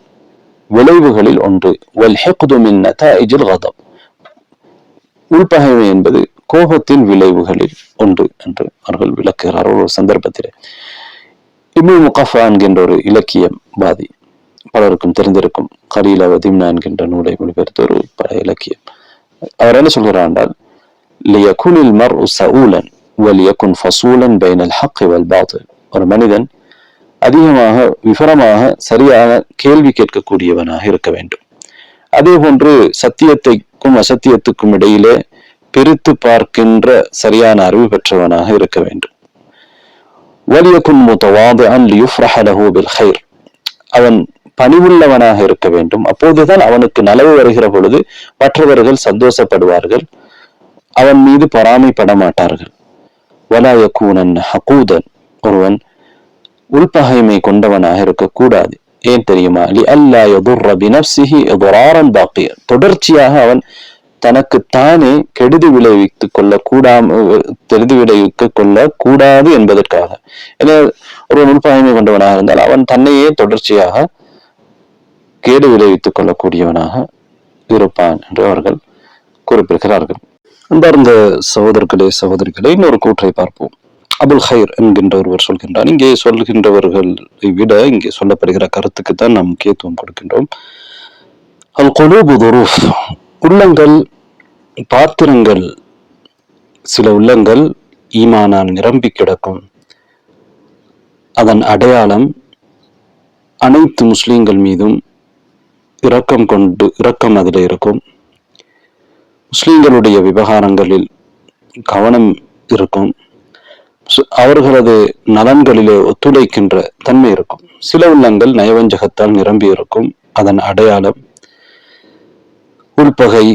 விளைவுகளில் ஒன்று. வல் ஹிக்து மின் நதாயிஜில் கதப், உள்பகைமை என்பது கோபத்தின் விளைவுகளில் ஒன்று என்று அவர்கள் விளக்குகிறார். ஒரு சந்தர்ப்பத்தில் இப்னு முகஃபா என்கின்ற ஒரு இலக்கியவாதி, பலருக்கும் தெரிந்திருக்கும், கலீல வதிம்னா என்கின்ற நூலை மொழிபெயர்த்த ஒரு பல இலக்கியம். அவர் என்ன சொல்கிறார் என்றால், லியகுனில் மர்உ சஊலன் வலியகுன் ஃபஸூலன் பைனல் ஹக் வல் பாத்தில், ஒரு மனிதன் அதிகமாக விவரமாக சரியாக கேள்வி கேட்கக்கூடியவனாக இருக்க வேண்டும். அதே போன்று சத்தியத்தைக்கும் அசத்தியத்துக்கும் இடையிலே பிரித்து பார்க்கின்ற சரியான அறிவு பெற்றவனாக இருக்க வேண்டும். வலியகுன் முத்தவாதிஅன் லியுஃப்ரஹ லஹு பில் கைர், அவன் பணிவுள்ளவனாக இருக்க வேண்டும். அப்போதுதான் அவனுக்கு நலவு வருகிற பொழுது மற்றவர்கள் சந்தோஷப்படுவார்கள், அவன் மீது பொறாமைப்பட மாட்டார்கள். வலா யகூனன் ஹகூதன், ஒருவன் உள்பகைமை கொண்டவனாக இருக்கக்கூடாது. ஏன் தெரியுமா, லி அல்லா யதுர்ர பினஃப்ஸிஹி இத்ராரன் பாக்கிய, தொடர்ச்சியாக அவன் தனக்குத்தானே கெடுதி விளைவித்துக் கொள்ளக்கூடாது என்பதற்காக. எனவே ஒரு உள்பகைமை கொண்டவனாக இருந்தால் அவன் தன்னையே தொடர்ச்சியாக கேடு விளைவித்துக் கொள்ளக்கூடியவனாக இருப்பான் என்று அவர்கள் குறிப்பிடுகிறார்கள். அன்பார்ந்த சகோதரிகளே, இன்னொரு கூற்றை பார்ப்போம். அபுல் ஹைர் என்கின்ற ஒருவர் சொல்கின்றார், இங்கே சொல்கின்றவர்களை விட இங்கே சொல்லப்படுகிற கருத்துக்கு தான் நாம் முக்கியத்துவம் கொடுக்கின்றோம். அல் குலூபு துரூஃப், உள்ளங்கள் பாத்திரங்கள். சில உள்ளங்கள் ஈமானால் நிரம்பி கிடக்கும். அதன் அடையாளம் அனைத்து முஸ்லிம்கள் மீதும் இரக்கம் அதில் இருக்கும். முஸ்லிம்களுடைய விவகாரங்களில் கவனம் இருக்கும். அவர்களது நலன்களிலே ஒத்துழைக்கின்ற தன்மை இருக்கும். சில உள்ளங்கள் நயவஞ்சகத்தால் நிரம்பி இருக்கும். அதன் அடையாளம் உள்பகை,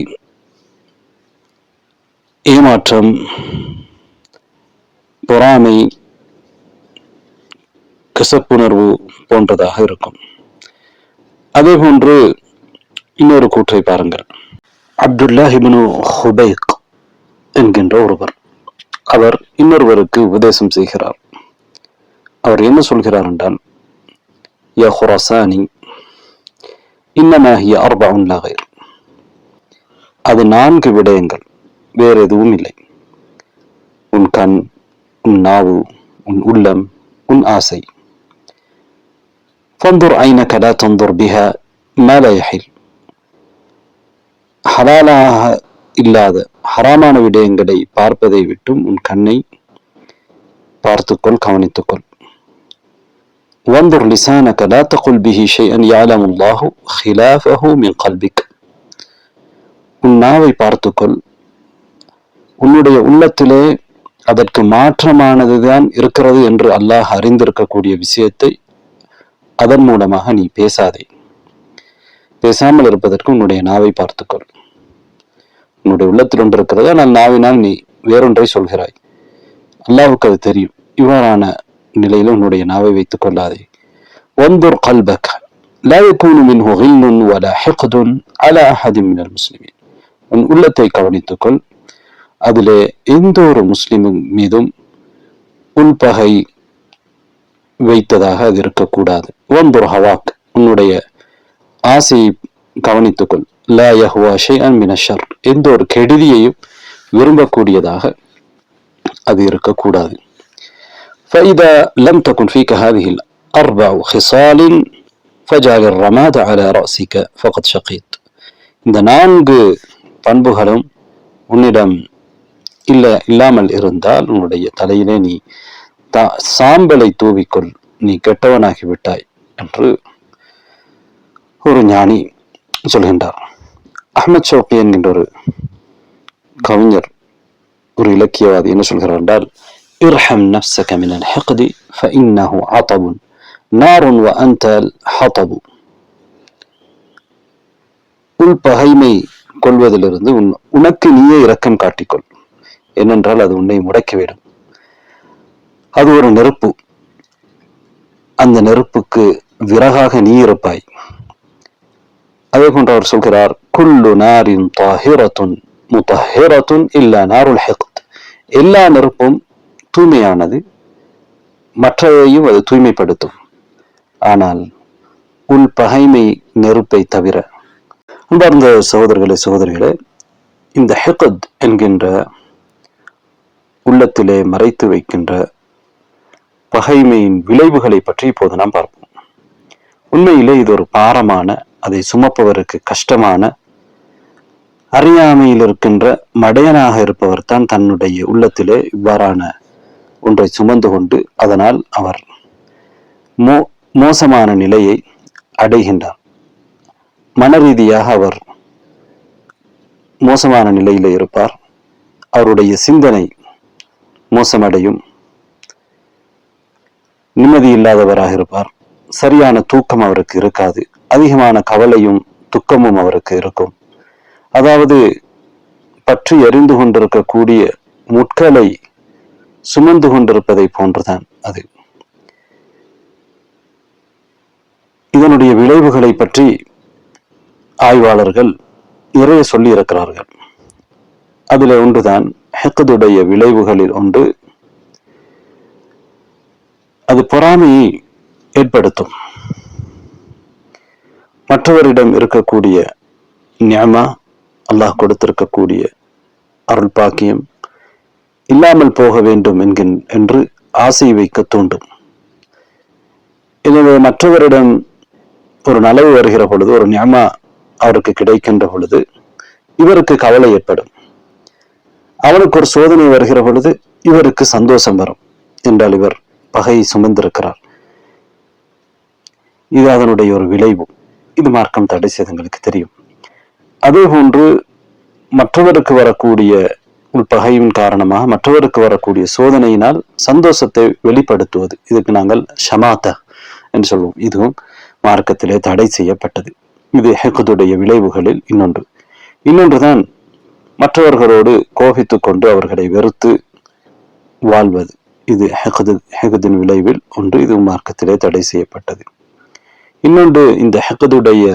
ஏமாற்றம், பொறாமை, கசப்புணர்வு போன்றதாக இருக்கும். அதே போன்று இன்னொரு கூற்றை பாருங்கள். அப்துல்லாஹ் இப்னு ஹுபைக் என்கின்ற ஒருவர், அவர் இன்னொருவருக்கு உபதேசம் செய்கிறார். அவர் என்ன சொல்கிறார் என்றால், யா ஹுரசானி இன்னமா ஹிய அர்பஉன் லா கைர், அது 4 விடயங்கள், வேறு எதுவும் இல்லை. உன் கண், உன் நாவு, உன் உள்ளம், உன் ஆசை. ஃபந்துர் ஐனக லா தந்துர் பிஹா மா லா யஹில், ஹலாலாக இல்லாத ஹராமான விடயங்களை பார்ப்பதை விட்டும் உன் கண்ணை பார்த்துக்கொள், கவனித்துக்கொள். வந்துர் லிசானக லா தகுல் பிஹி ஷைஅன் யஅலமுல்லாஹு ஹிலாஃபஹு மின் கல்பிக், உன் நாவை பார்த்துக்கொள், உன்னுடைய உள்ளத்திலே அதற்கு மாற்றமானதுதான் இருக்கிறது என்று அல்லாஹ் அறிந்திருக்கக்கூடிய விஷயத்தை அதன் மூலமாக நீ பேசாதே. பேசாமல் இருப்பதற்கு உன்னுடைய நாவை பார்த்துக்கொள். உன்னுடைய உள்ளத்தில் ஒன்று இருக்கிறது, ஆனால் நாவினால் நீ வேறொன்றை சொல்கிறாய். அல்லாஹ்வுக்கு அது தெரியும். இவ்வாறான நிலையில் உன்னுடைய நாவை வைத்துக் கொள்ளாதே. وانظر قلبك لا يكون منه غل ولا حقد على أحد من المسلمين. உன் உள்ளத்தை கவனித்துக்கொள். அதிலே எந்த ஒரு முஸ்லிமின் மீதும் உள்பகை வைத்ததாக அது இருக்கக்கூடாது. وانظر هواك, உன்னுடைய ஆசையை கவனித்துக்கொள். லா யஹ்வா ஷைஅன் மின ஷர், எந்த ஒரு கெடுதியையும் விரும்பக்கூடியதாக அது இருக்கக்கூடாது. فإذا لم تكن فيك هذه الأربع خصال فجعل الرماد على رأسك فقد شقيت. இந்த 4 பண்புகளும் உன்னிடம் இல்லாமல் இருந்தால் உன்னுடைய தலையிலே நீ சாம்பலை தூவிக்கொள், நீ கெட்டவனாகி விட்டாய் என்று ஒரு ஞானி சொல்கின்றார். அஹ்மத் ஷௌகி என்கின்ற ஒரு கவிஞர், ஒரு இலக்கியவாதி என்ன சொல்கிறார் என்றால், இர்ஹம் நஃப்ஸக மினல் ஹிக்தி ஃபஇன்னஹு அதபுன் நாருன் வ அன்தல் ஹதபு. உள் பகைமை கொள்வதிலிருந்து உனக்கு நீயே இரக்கம் காட்டிக்கொள். ஏனென்றால் அது உன்னை முடக்கிவிடும். அது ஒரு நெருப்பு. அந்த நெருப்புக்கு விறகாக நீ இருப்பாய். அதே போன்று அவர் சொல்கிறார், குல்லு நாரின் தாஹிரத்துன் முத்தஹிரத்துன் இல்லா நாருல் ஹிக்த். எல்லா நெருப்பும் தூய்மையானது, மற்றதையும் அது தூய்மைப்படுத்தும், ஆனால் உள் பகைமை நெருப்பை தவிர. அன்பார்ந்த சகோதரர்களே சகோதரிகளே, இந்த ஹிக்த் என்கின்ற உள்ளத்திலே மறைத்து வைக்கின்ற பகைமையின் விளைவுகளை பற்றி இப்போது நாம் பார்ப்போம். உண்மையிலே இது ஒரு பாரமான, அதை சுமப்பவருக்கு கஷ்டமான, அறியாமையில் இருக்கின்ற மடையனாக இருப்பவர் தான் தன்னுடைய உள்ளத்திலே இவ்வாறான ஒன்றை சுமந்து கொண்டு அதனால் அவர் மோசமான நிலையை அடைகின்றார். மன ரீதியாக அவர் மோசமான நிலையில இருப்பார். அவருடைய சிந்தனை மோசமடையும், நிம்மதி இல்லாதவராக இருப்பார். சரியான தூக்கம் அவருக்கு இருக்காது. அதிகமான கவலையும் துக்கமும் அவருக்கு இருக்கும். அதாவது பற்றி எரிந்து கொண்டிருக்கக்கூடிய முட்களை சுமந்து கொண்டிருப்பதை போன்றுதான் அது. இதனுடைய விளைவுகளை பற்றி ஆய்வாளர்கள் நிறைய சொல்லி இருக்கிறார்கள். அதில் ஒன்றுதான் ஹிக்துடைய விளைவுகளில் ஒன்று, அது பொறாமையை ஏற்படுத்தும். மற்றவரிடம் இருக்கக்கூடிய நியமா, அல்லாஹ் கொடுத்திருக்கக்கூடிய அருள் பாக்கியம் இல்லாமல் போக வேண்டும் என்று ஆசை வைக்க தூண்டும். எனவே மற்றவரிடம் ஒரு நலவு வருகிற பொழுது, ஒரு நியமா அவருக்கு கிடைக்கின்ற பொழுது இவருக்கு கவலை ஏற்படும். அவனுக்கு ஒரு சோதனை வருகிற பொழுது இவருக்கு சந்தோஷம் வரும். என்றால் இவர் பகையை சுமந்திருக்கிறார். இது அதனுடைய ஒரு விளைவு. இது மார்க்கம் தடை செய்தங்களுக்கு தெரியும். அதே போன்று மற்றவருக்கு வரக்கூடிய உள்பகையின் காரணமாக மற்றவருக்கு வரக்கூடிய சோதனையினால் சந்தோஷத்தை வெளிப்படுத்துவது, இதுக்கு நாங்கள் ஷமாத்த என்று சொல்வோம். இதுவும் மார்க்கத்திலே தடை செய்யப்பட்டது. இது ஹிக்துடைய விளைவுகளில் இன்னொன்றுதான் மற்றவர்களோடு கோபித்துக் கொண்டு அவர்களை வெறுத்து வாழ்வது. இது ஹிக்தின் விளைவில் ஒன்று. இது மார்க்கத்திலே தடை செய்யப்பட்டது. இன்னொன்று, இந்த ஹிக்துடைய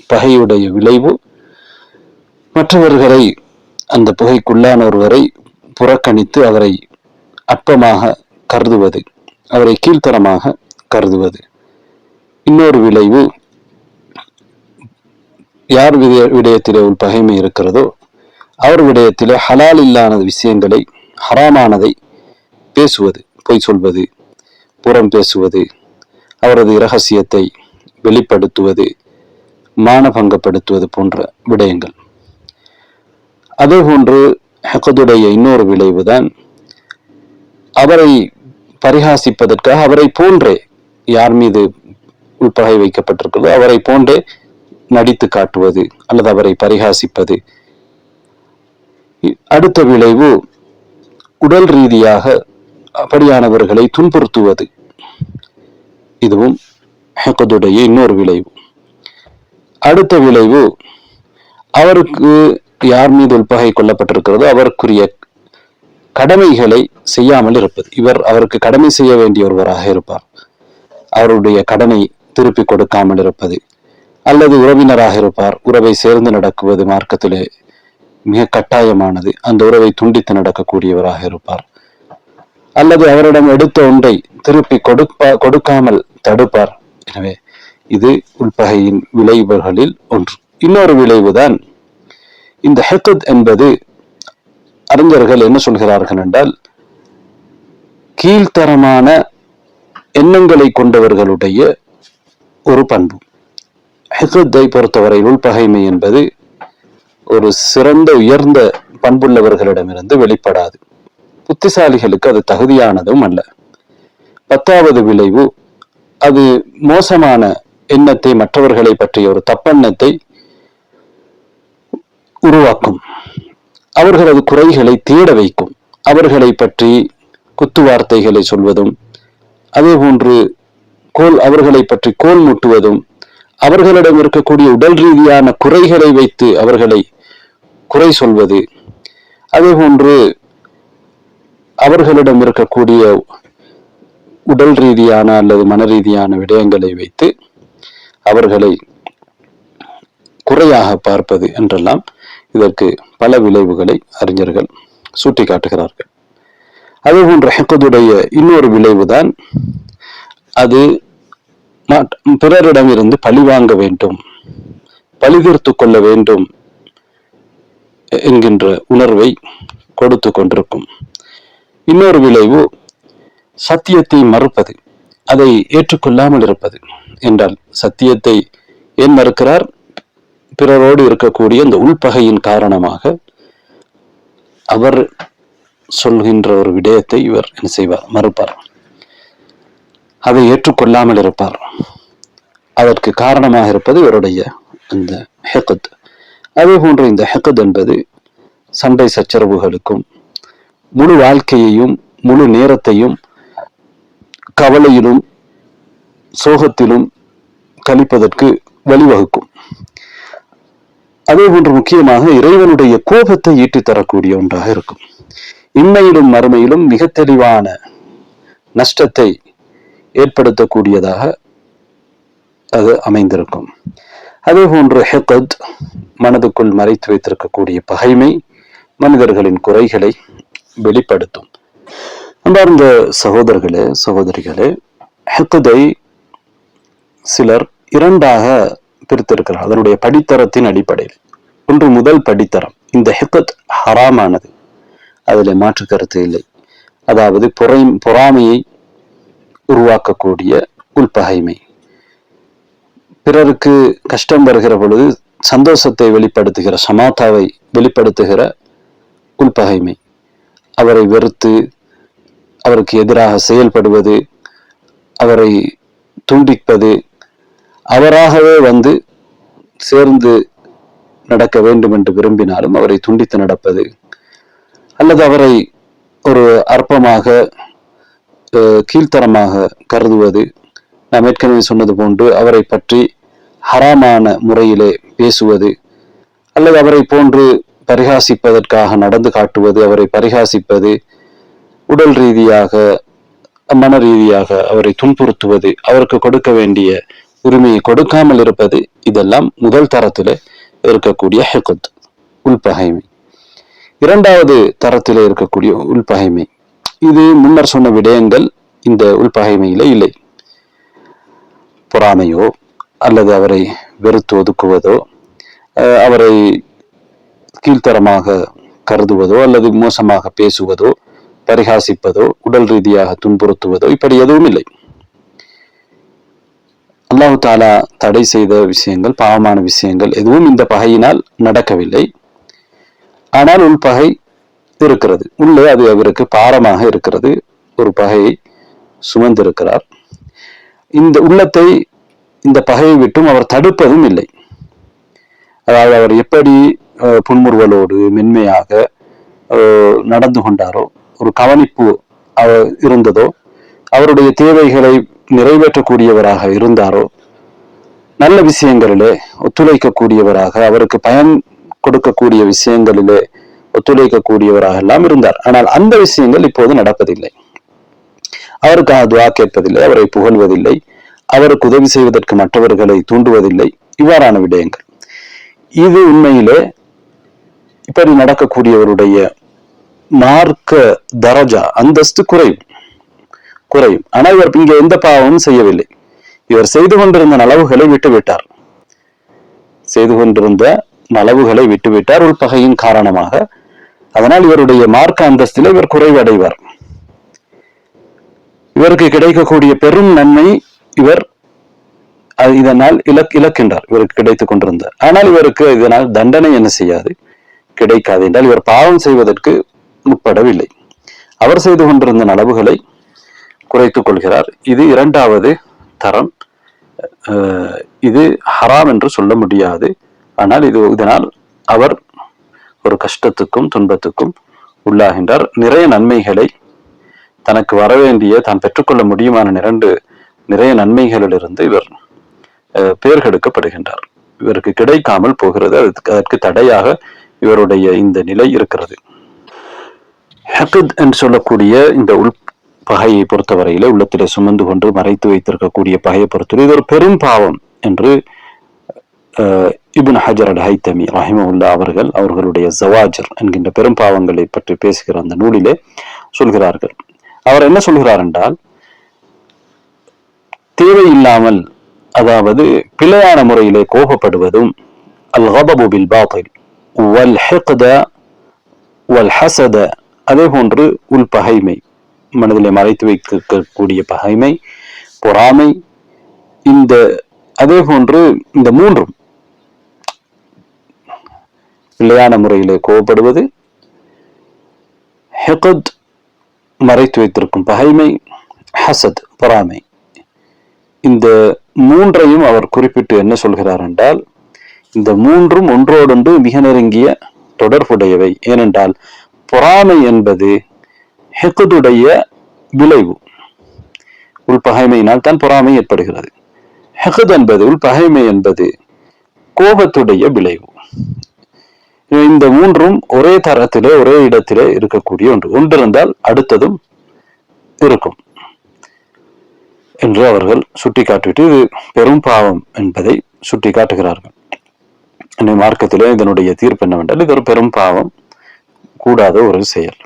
பகையுடைய விளைவு மற்றவர்களை, அந்த புகைக்குள்ளான ஒருவரை புறக்கணித்து அவரை அற்பமாக கருதுவது, அவரை கீழ்த்தரமாக கருதுவது. இன்னொரு விளைவு, யார் விடயத்திலே உள் பகைமை இருக்கிறதோ அவர் விடயத்திலே ஹலால் இல்லாத விஷயங்களை, ஹராமானதை பேசுவது, பொய் சொல்வது, புறம் பேசுவது, அவரது இரகசியத்தை வெளிப்படுத்துவது, மானபங்கப்படுத்துவது போன்ற விடயங்கள். அதே போன்று ஹிக்துடைய இன்னொரு விளைவுதான், அவரை பரிகாசிப்பதற்காக அவரை போன்றே, யார் மீது உள்பகை வைக்கப்பட்டிருக்கிறதோ அவரை போன்றே நடித்து காட்டுவது அல்லது அவரை பரிகாசிப்பது. அடுத்த விளைவு உடல் ரீதியாக அப்படியானவர்களை துன்புறுத்துவது. இதுவும் ஹிக்துடைய இன்னொரு விளைவு. அடுத்த விளைவு, அவருக்கு யார் மீது உள்பகை கொள்ளப்பட்டிருக்கிறதோ அவருக்குரிய கடமைகளை செய்யாமல் இருப்பது. இவர் அவருக்கு கடமை செய்ய வேண்டிய ஒருவராக இருப்பார், அவருடைய கடனை திருப்பி கொடுக்காமல் இருப்பது. அல்லது உறவினராக இருப்பார், உறவை சேர்ந்து நடக்குவது மார்க்கத்திலே மிக கட்டாயமானது, அந்த உறவை துண்டித்து நடக்கக்கூடியவராக இருப்பார். அல்லது அவரிடம் எடுத்த ஒன்றை திருப்பி கொடுக்காமல் தடுப்பார். எனவே இது உள்பகையின் விளைவுகளில் ஒன்று. இன்னொரு விளைவுதான் இந்த ஹிக்த் என்பது. அறிஞர்கள் என்ன சொல்கிறார்கள் என்றால், கீழ்த்தரமான எண்ணங்களை கொண்டவர்களுடைய ஒரு பண்பு. ஹிக்தை பொறுத்தவரை உள்பகைமை என்பது ஒரு சிறந்த உயர்ந்த பண்புள்ளவர்களிடமிருந்து வெளிப்படாது. புத்திசாலிகளுக்கு அது தகுதியானதும் அல்ல. 10வது விளைவு, அது மோசமான எண்ணத்தை, மற்றவர்களை பற்றிய ஒரு தப்பெண்ணத்தை உருவாக்கும். அவர்களது குறைகளை தேட வைக்கும். அவர்களை பற்றி குத்து வார்த்தைகளை சொல்வதும், அதே போன்று அவர்களை பற்றி கோல் முட்டுவதும், அவர்களிடம் இருக்கக்கூடிய உடல் ரீதியான குறைகளை வைத்து அவர்களை குறை சொல்வது, அதே போன்று அவர்களிடம் இருக்கக்கூடிய உடல் ரீதியான அல்லது மன ரீதியான விடயங்களை வைத்து அவர்களை குறையாக பார்ப்பது என்றெல்லாம் இதற்கு பல விளைவுகளை அறிஞர்கள் சுட்டி காட்டுகிறார்கள். அதே போன்ற ஹிக்துடைய இன்னொரு விளைவுதான், அது பிறரிடம் இருந்து பழி வாங்க வேண்டும், பழி தீர்த்து கொள்ள வேண்டும் என்கின்ற உணர்வை கொடுத்து கொண்டிருக்கும். இன்னொரு விளைவு, சத்தியத்தை மறுப்பது, அதை ஏற்றுக்கொள்ளாமல் இருப்பது. என்றால் சத்தியத்தை ஏன் மறுக்கிறார்? பிறரோடு இருக்கக்கூடிய இந்த உள்பகையின் காரணமாக அவர் சொல்கின்ற ஒரு விடயத்தை இவர் என்ன செய்வார்? மறுப்பார், அதை ஏற்றுக்கொள்ளாமல் இருப்பார். அதற்கு காரணமாக இருப்பது இவருடைய இந்த ஹிக்த். அதே போன்று இந்த ஹிக்த் என்பது சண்டை சச்சரவுகளுக்கும், முழு வாழ்க்கையையும் முழு நேரத்தையும் கவலையிலும் சோகத்திலும் கழிப்பதற்கு வழிவகுக்கும். அதே போன்று முக்கியமாக இறைவனுடைய கோபத்தை ஈட்டி தரக்கூடிய ஒன்றாக இருக்கும். இம்மையிலும் மறுமையிலும் மிக தெளிவான நஷ்டத்தை ஏற்படுத்தக்கூடியதாக அது அமைந்திருக்கும். அதே போன்று ஹிக்த் மனதுக்குள் மறைத்து வைத்திருக்கக்கூடிய பகைமை மனிதர்களின் குறைகளை வெளிப்படுத்தும். அன்பார்ந்த சகோதரர்களே, சகோதரிகளே, ஹிக்தை சிலர் இரண்டாக பிரித்திருக்கிறார் அதனுடைய படித்தரத்தின் அடிப்படையில். ஒன்று முதல் படித்தரம், இந்த ஹிக்த் ஹராமானது, அதில் மாற்று கருத்து இல்லை. அதாவது பொறாமையை உருவாக்கக்கூடிய உள்பகைமை, பிறருக்கு கஷ்டம் வருகிற பொழுது சந்தோஷத்தை வெளிப்படுத்துகிற, சமாதாவை வெளிப்படுத்துகிற உள்பகைமை, அவரை வெறுத்து அவருக்கு எதிராக செயல்படுவது, அவரை துண்டிப்பது, அவராகவே வந்து சேர்ந்து நடக்க வேண்டும் என்று விரும்பினாலும் அவரை துண்டித்து நடப்பது, அல்லது அவரை ஒரு அற்பமாக கீழ்த்தரமாக கருதுவது, நாம் ஏற்கனவே சொன்னது போன்று அவரை பற்றி ஹராமான முறையிலே பேசுவது, அல்லது அவரை போன்று பரிகாசிப்பதற்காக நடந்து காட்டுவது, அவரை பரிகாசிப்பது, உடல் ரீதியாக மன ரீதியாக அவரை துன்புறுத்துவது, அவருக்கு கொடுக்க வேண்டிய உரிமையை கொடுக்காமல் இருப்பது, இதெல்லாம் முதல் தரத்திலே இருக்கக்கூடிய ஹிக்த் உள்பகைமை. இரண்டாவது தரத்திலே இருக்கக்கூடிய உள்பகைமை, இது முன்னர் சொன்ன விடயங்கள் இந்த உள்பகைமையில இல்லை. பொறாமையோ அல்லது அவரை வெறுத்து ஒதுக்குவதோ, அவரை கீழ்த்தரமாக கருதுவதோ அல்லது மோசமாக பேசுவதோ, பரிகாசிப்பதோ, உடல் ரீதியாக துன்புறுத்துவதோ, இப்படி எதுவும் இல்லை. அல்லாஹு தாலா தடை செய்த விஷயங்கள், பாவமான விஷயங்கள் எதுவும் இந்த பகையினால் நடக்கவில்லை. ஆனால் உள்பகை இருக்கிறது, உள்ளே அது அவருக்கு பாரமாக இருக்கிறது, ஒரு பகையை சுமந்திருக்கிறார். இந்த உள்ளத்தை இந்த பகையை விட்டும் அவர் தடுப்பதும் இல்லை. அதாவது அவர் எப்படி புன்முறுவலோடு மென்மையாக நடந்து கொண்டாரோ, ஒரு கவனிப்பு இருந்ததோ, அவருடைய தேவைகளை நிறைவேற்றக்கூடியவராக இருந்தாரோ, நல்ல விஷயங்களிலே ஒத்துழைக்கக்கூடியவராக, அவருக்கு பயன் கொடுக்கக்கூடிய விஷயங்களிலே ஒத்துழைக்கக்கூடியவராக எல்லாம் இருந்தார். ஆனால் அந்த விஷயங்கள் இப்போது நடப்பதில்லை. அவருக்காக துஆ கேட்பதில்லை, அவரை புகழ்வதில்லை, அவருக்கு உதவி செய்வதற்கு மற்றவர்களை தூண்டுவதில்லை. இவ்வாறான விடயங்கள். இது உண்மையிலே இப்படி நடக்கக்கூடியவருடைய மார்க்க தரஜா, அந்தஸ்து குறையும். ஆனால் இவர் இங்க எந்த பாவமும் செய்யவில்லை. இவர் செய்து கொண்டிருந்த நலவுகளை விட்டுவிட்டார் உள்பகையின் காரணமாக. அதனால் இவருடைய மார்க்க அந்தஸ்தில் இவர் குறைவடைவார். இவருக்கு கிடைக்கக்கூடிய பெரும் நன்மை இவர் இதனால் இழக்கின்றார். இவருக்கு கிடைத்துக் கொண்டிருந்தார். ஆனால் இவருக்கு இதனால் தண்டனை என்ன செய்யாது, கிடைக்காது. என்றால் இவர் பாவம் செய்வதற்கு முற்படவில்லை. அவர் செய்து கொண்டிருந்த நலவுகளை குறைத்துக் கொள்கிறார். இது இரண்டாவது தரம். இது ஹராம் என்று சொல்ல முடியாது. ஆனால் இதனால் அவர் ஒரு கஷ்டத்துக்கும் துன்பத்துக்கும் உள்ளாகின்றார். நிறைய நன்மைகளை தனக்கு வரவேண்டிய, தான் பெற்றுக்கொள்ள முடியுமான நிறைய நன்மைகளிலிருந்து இவர் பேர்கெடுக்கப்படுகின்றார். இவருக்கு கிடைக்காமல் போகிறது. அதற்கு தடையாக இவருடைய இந்த நிலை இருக்கிறது. ஹக்த் என்று சொல்லக்கூடிய இந்த பகையை பொறுத்தவரையில, உள்ளத்திலே சுமந்து கொண்டு மறைத்து வைத்திருக்கக்கூடிய பகையை பொறுத்தவரை இது ஒரு பெரும் பாவம் என்று இப்னு ஹஜர் அல் ஹைத்தமி ரஹிமஹுல்லாஹ் அவர்களுடைய ஜவாஜர் என்கின்ற பெரும் பாவங்களை பற்றி பேசுகிற அந்த நூலிலே சொல்கிறார்கள். அவர் என்ன சொல்கிறார் என்றால், தேவையில்லாமல், அதாவது பிழையான முறையிலே கோபப்படுவதும், அல் கதபு பில் பாத்தில் வல் ஹிக்த வல் ஹஸத, அதே போன்று உள்பகைமை, மனதிலே மறைத்து வைக்கக்கூடிய பகைமை, பொறாமை, அதே போன்று இந்த மூன்றும், பிழையான முறையிலே கோபப்படுவது, ஹிக்த் மறைத்து வைத்திருக்கும் பகைமை, ஹசத் பொறாமை, இந்த மூன்றையும் அவர் குறிப்பிட்டு என்ன சொல்கிறார் என்றால், இந்த மூன்றும் ஒன்றோடொன்று மிக நெருங்கிய தொடர்புடையவை. ஏனென்றால் பொறாமை என்பது ஹிக்துடைய விளைவு. உள்பகைமையினால் தான் பொறாமை ஏற்படுகிறது. ஹிக்த் என்பது, உள்பகைமை என்பது கோபத்துடைய விளைவு. இந்த மூன்றும் ஒரே தரத்திலே ஒரே இடத்திலே இருக்கக்கூடிய ஒன்றிருந்தால் அடுத்ததும் இருக்கும் என்று அவர்கள் சுட்டிக்காட்டிவிட்டு இது பெரும் பாவம் என்பதை சுட்டி காட்டுகிறார்கள். மார்க்கத்திலே இதனுடைய தீர்ப்பு என்னவென்றால், இது ஒரு பெரும் பாவம், கூடாத ஒரு செயல்.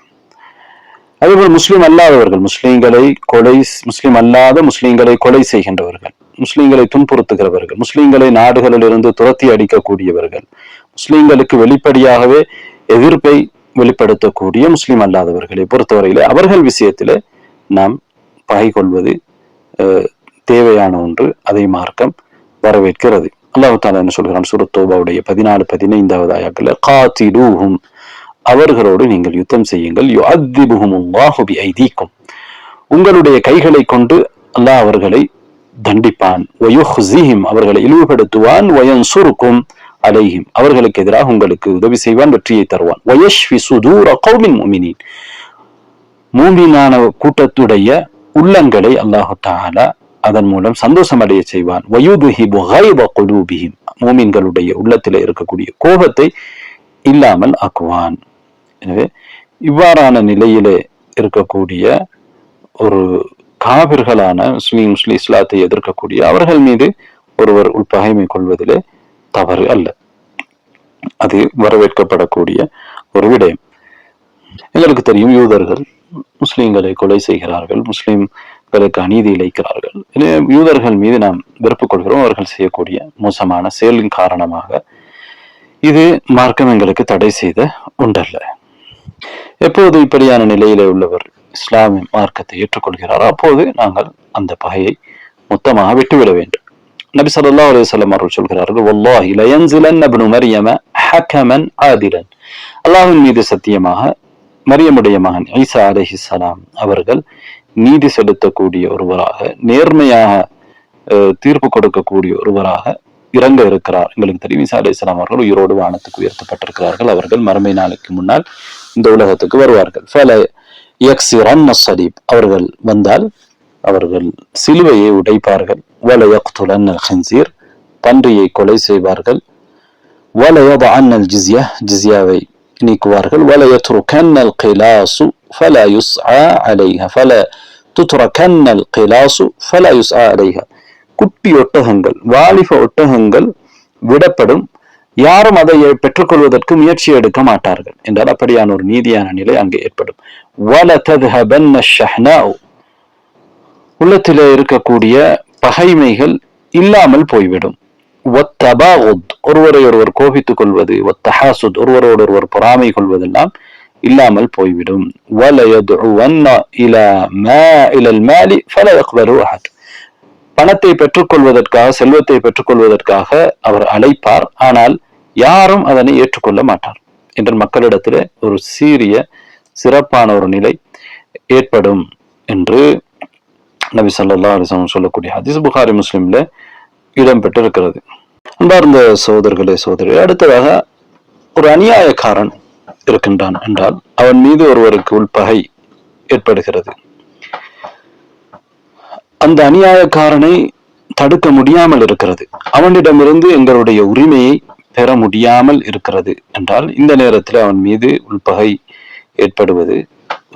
அதேபோல் முஸ்லிம் அல்லாதவர்கள், முஸ்லிம் அல்லாத முஸ்லிம்களை கொலை செய்கின்றவர்கள், முஸ்லிம்களை துன்புறுத்துகிறவர்கள், முஸ்லிம்களை நாடுகளில் இருந்து துரத்தி அடிக்கக்கூடியவர்கள், முஸ்லிம்களுக்கு வெளிப்படையாகவே எதிர்ப்பை வெளிப்படுத்தக்கூடிய முஸ்லிம் அல்லாதவர்களை பொறுத்தவரையிலே அவர்கள் விஷயத்திலே நாம் பகை கொள்வது தேவையான ஒன்று. அதை மார்க்கம் வரவேற்கிறது. அல்லாஹ் தஆலா என்ன சொல்கிறான், சூரத் தௌபாவுடைய 14-15 ஆயத்துல, காத்திலூஹும், அவர்களோடு நீங்கள் யுத்தம் செய்யுங்கள், யுஅத்திபுஹுமுல்லாஹு பிஐதீக்கும், உங்களுடைய கைகளை கொண்டு அல்லாஹ் அவர்களை தண்டிப்பான், வயுஹ்ஸிஹிம், அவர்களை இழிவுபடுத்துவான், வயன்சுருக்கும் அலைஹிம், அவர்களுக்கு எதிராக உங்களுக்கு உதவி செய்வான், வெற்றியை தருவான், வயஷ்ஃபி சுதூர கௌமின் முஃமினீன், மூமினான கூட்டத்துடைய உள்ளங்களை அல்லாஹ் தஆலா அதன் மூலம் சந்தோஷம் அடைய செய்வான், வயுதுஹிபு கைத குலூபிஹிம், மூமின்களுடைய உள்ளத்திலே இருக்கக்கூடிய கோபத்தை இல்லாமல் ஆக்குவான். எனவே இவ்வாறான நிலையிலே இருக்கக்கூடிய ஒரு காபிர்களான முஸ்லிம் இஸ்லாத்தை எதிர்க்கக்கூடிய அவர்கள் மீது ஒருவர் உள்பகைமை கொள்வதிலே தவறு அல்ல. அது வரவேற்கப்படக்கூடிய ஒரு விடயம். எங்களுக்கு தெரியும், யூதர்கள் முஸ்லிம்களை கொலை செய்கிறார்கள், முஸ்லிம்களுக்கு அநீதி இழைக்கிறார்கள். யூதர்கள் மீது நாம் வெறுப்பு கொள்கிறோம். அவர்கள் செய்யக்கூடிய மோசமான செயலின் காரணமாக இது மார்க்கம் எங்களுக்கு தடை செய்த ஒன்றல்ல. எப்போது இப்படியான நிலையிலே உள்ளவர் இஸ்லாமிய மார்க்கத்தை ஏற்றுக்கொள்கிறாரோ அப்போது நாங்கள் அந்த பகையை மொத்தமாக விட்டுவிட வேண்டும். நபி ஸல்லல்லாஹு அலைஹி வஸல்லம் அவர்கள் சொல்கிறார்கள், வல்லாஹி லயன்ஸிலன்ன இப்னு மர்யம ஹக்கமன் ஆதிலன், அல்லாஹ்வின் மீது சத்தியமாக மரியமுடைய மகன் ஈசா அலைஹிஸ்ஸலாம் அவர்கள் நீதி செலுத்தக்கூடிய ஒருவராக, நேர்மையாக தீர்ப்பு கொடுக்கக்கூடிய ஒருவராக இறங்க இருக்கிறார். எங்களுக்கு தெரியும் ஈசா அலைஹிஸ்ஸலாம் அவர்கள் உயிரோடு வானத்துக்கு உயர்த்தப்பட்டிருக்கிறார்கள். அவர்கள் மறுமை நாளைக்கு முன்னால் இந்த உலகத்துக்கு வருவார்கள். அவர்கள் வந்தால் அவர்கள் சிலுவையை உடைப்பார்கள். பன்றியை கொலை செய்வார்கள். ஜிஸ்யாவை நீக்குவார்கள். குட்டி ஒட்டகங்கள், வாலிப ஒட்டகங்கள் விடப்படும். யாரும் அதை பெற்றுக்கொள்வதற்கு முயற்சி எடுக்க மாட்டார்கள் என்றால் அப்படியான ஒரு நீதியான நிலை அங்கே ஏற்படும். உள்ளத்திலே இருக்கக்கூடிய பகைமைகள் இல்லாமல் போய்விடும். ஒருவரை ஒருவர் கோபித்துக் கொள்வது, ஒருவரோடு ஒருவர் பொறாமை கொள்வதெல்லாம் இல்லாமல் போய்விடும். பணத்தை பெற்றுக்கொள்வதற்காக, செல்வத்தை பெற்றுக்கொள்வதற்காக அவர் அழைப்பார். ஆனால் யாரும் அதனை ஏற்றுக்கொள்ள மாட்டார் என்ற மக்களிடத்திலே ஒரு சிறப்பான ஒரு நிலை ஏற்படும் என்று நபி ஸல்லல்லாஹு அலைஹி வஸல்லம் சொல்லக்கூடிய ஹதீஸ் புகாரி முஸ்லிம்ல இடம்பெற்றிருக்கிறது. அன்பார்ந்த சகோதரர்களே, சகோதரிகளே, அடுத்ததாக ஒரு அநியாயக்காரன் இருக்கின்றான் என்றால் அவன் மீது ஒருவருக்கு உள்பகை ஏற்படுகிறது. அந்த அநியாயக்காரனை தடுக்க முடியாமல் இருக்கிறது. அவனிடமிருந்து எங்களுடைய உரிமையை பெற முடியாமல் இருக்கிறது என்றால் இந்த நேரத்தில் அவன் மீது உள்பகை ஏற்படுவது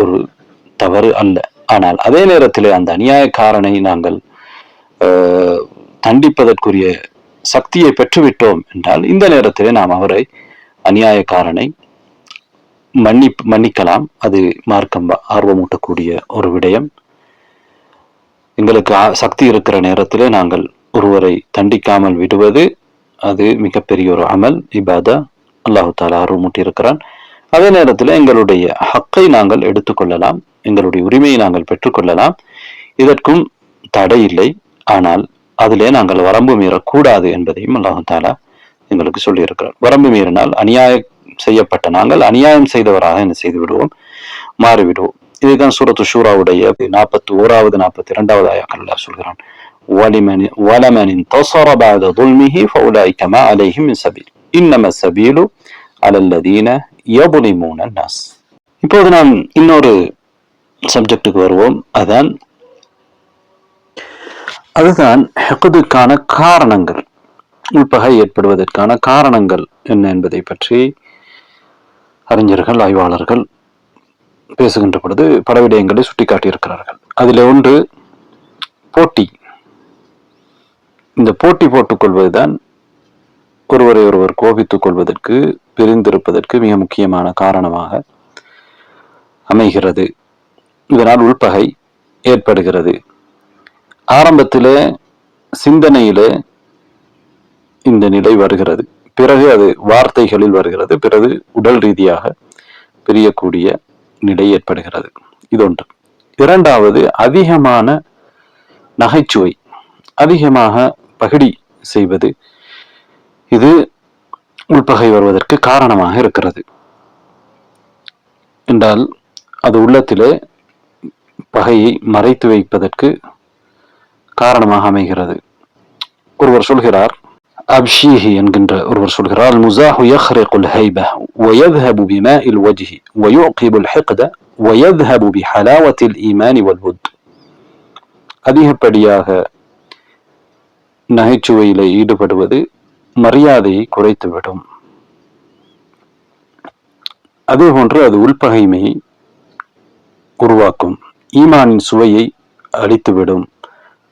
ஒரு தவறு அல்ல. ஆனால் அதே நேரத்தில் அந்த அநியாயக்காரனை நாங்கள் தண்டிப்பதற்குரிய சக்தியை பெற்றுவிட்டோம் என்றால் இந்த நேரத்திலே நாம் அவரை அநியாயக்காரனை மன்னிக்கலாம். அது மார்க்கம் ஆர்வமூட்டக்கூடிய ஒரு விடயம். எங்களுக்கு சக்தி இருக்கிற நேரத்திலே நாங்கள் ஒருவரை தண்டிக்காமல் விடுவது அது மிகப்பெரிய ஒரு அமல், இபாதா. அல்லாஹு தஆலா ஆர்வமூட்டி இருக்கிறான். அதே நேரத்தில் எங்களுடைய ஹக்கை நாங்கள் எடுத்துக்கொள்ளலாம், எங்களுடைய உரிமையை நாங்கள் பெற்றுக்கொள்ளலாம். இதற்கும் தடை இல்லை. ஆனால் அதிலே நாங்கள் வரம்பு மீறக்கூடாது என்பதையும் அல்லாஹு தஆலா எங்களுக்கு சொல்லி இருக்கிறார். வரம்பு மீறினால் அநியாயம் செய்யப்பட்ட நாங்கள் அநியாயம் செய்தவராக என்ன செய்து விடுவோம், மாறிவிடுவோம். இதுதான் சூரத்து ஷூராவுடைய 41வது 42வது ஆயத்தில் அல்லாஹ் சொல்கிறான், وَلَمَنِ انْتَصَرَ بَعْدَ ظُلْمِهِ فَأُولَٰئِكَ مَا عَلَيْهِم مِّن سَبِيلٍ إِنَّمَا السَّبِيلُ عَلَى الَّذِينَ يَظْلِمُونَ النَّاسَ. இப்போது நாம் இன்னொரு சப்ஜெக்டுக்கு வருவோம். அதுதான் ஹிக்துக்கான காரணங்கள், உள்பகை ஏற்படுவதற்கான காரணங்கள் என்ன என்பதை பற்றி அறிஞர்கள், ஆய்வாளர்கள் பேசுகின்ற பொழுது பல விடயங்களை சுட்டிக்காட்டியிருக்கிறார்கள். அதில் ஒன்று போட்டி. இந்த போட்டி போட்டுக் கொள்வதுதான் ஒருவரை ஒருவர் கோபித்துக் கொள்வதற்கு, பிரிந்திருப்பதற்கு மிக முக்கியமான காரணமாக அமைகிறது. இதனால் உள்பகை ஏற்படுகிறது. ஆரம்பத்திலே சிந்தனையிலே இந்த நிலை வருகிறது, பிறகு அது வார்த்தைகளில் வருகிறது, பிறகு உடல் ரீதியாக பிரியக்கூடிய நிலை ஏற்படுகிறது. இதொன்று. இரண்டாவது, அதிகமான நகைச்சுவை, அதிகமாக பகிடி செய்வது. இது உள்பகை வருவதற்கு காரணமாக இருக்கிறது என்றால் அது உள்ளத்திலே பகையை மறைத்து வைப்பதற்கு காரணமாக அமைகிறது. ஒருவர் சொல்கிறார், அப்ஷீஹி என்கின்ற ஒருவர் சொல்கிறார், المزاح يخرق الهيبة ويذهب بماء الوجه ويعقب الحقد ويذهب بحلاوة الإيمان والود. அதிகப்படியாக நகைச்சுவையில ஈடுபடுவது மரியாதையை குறைத்துவிடும். அதே போன்று அது உள்பகைமையை உருவாக்கும், ஈமானின் சுவையை அழித்துவிடும்,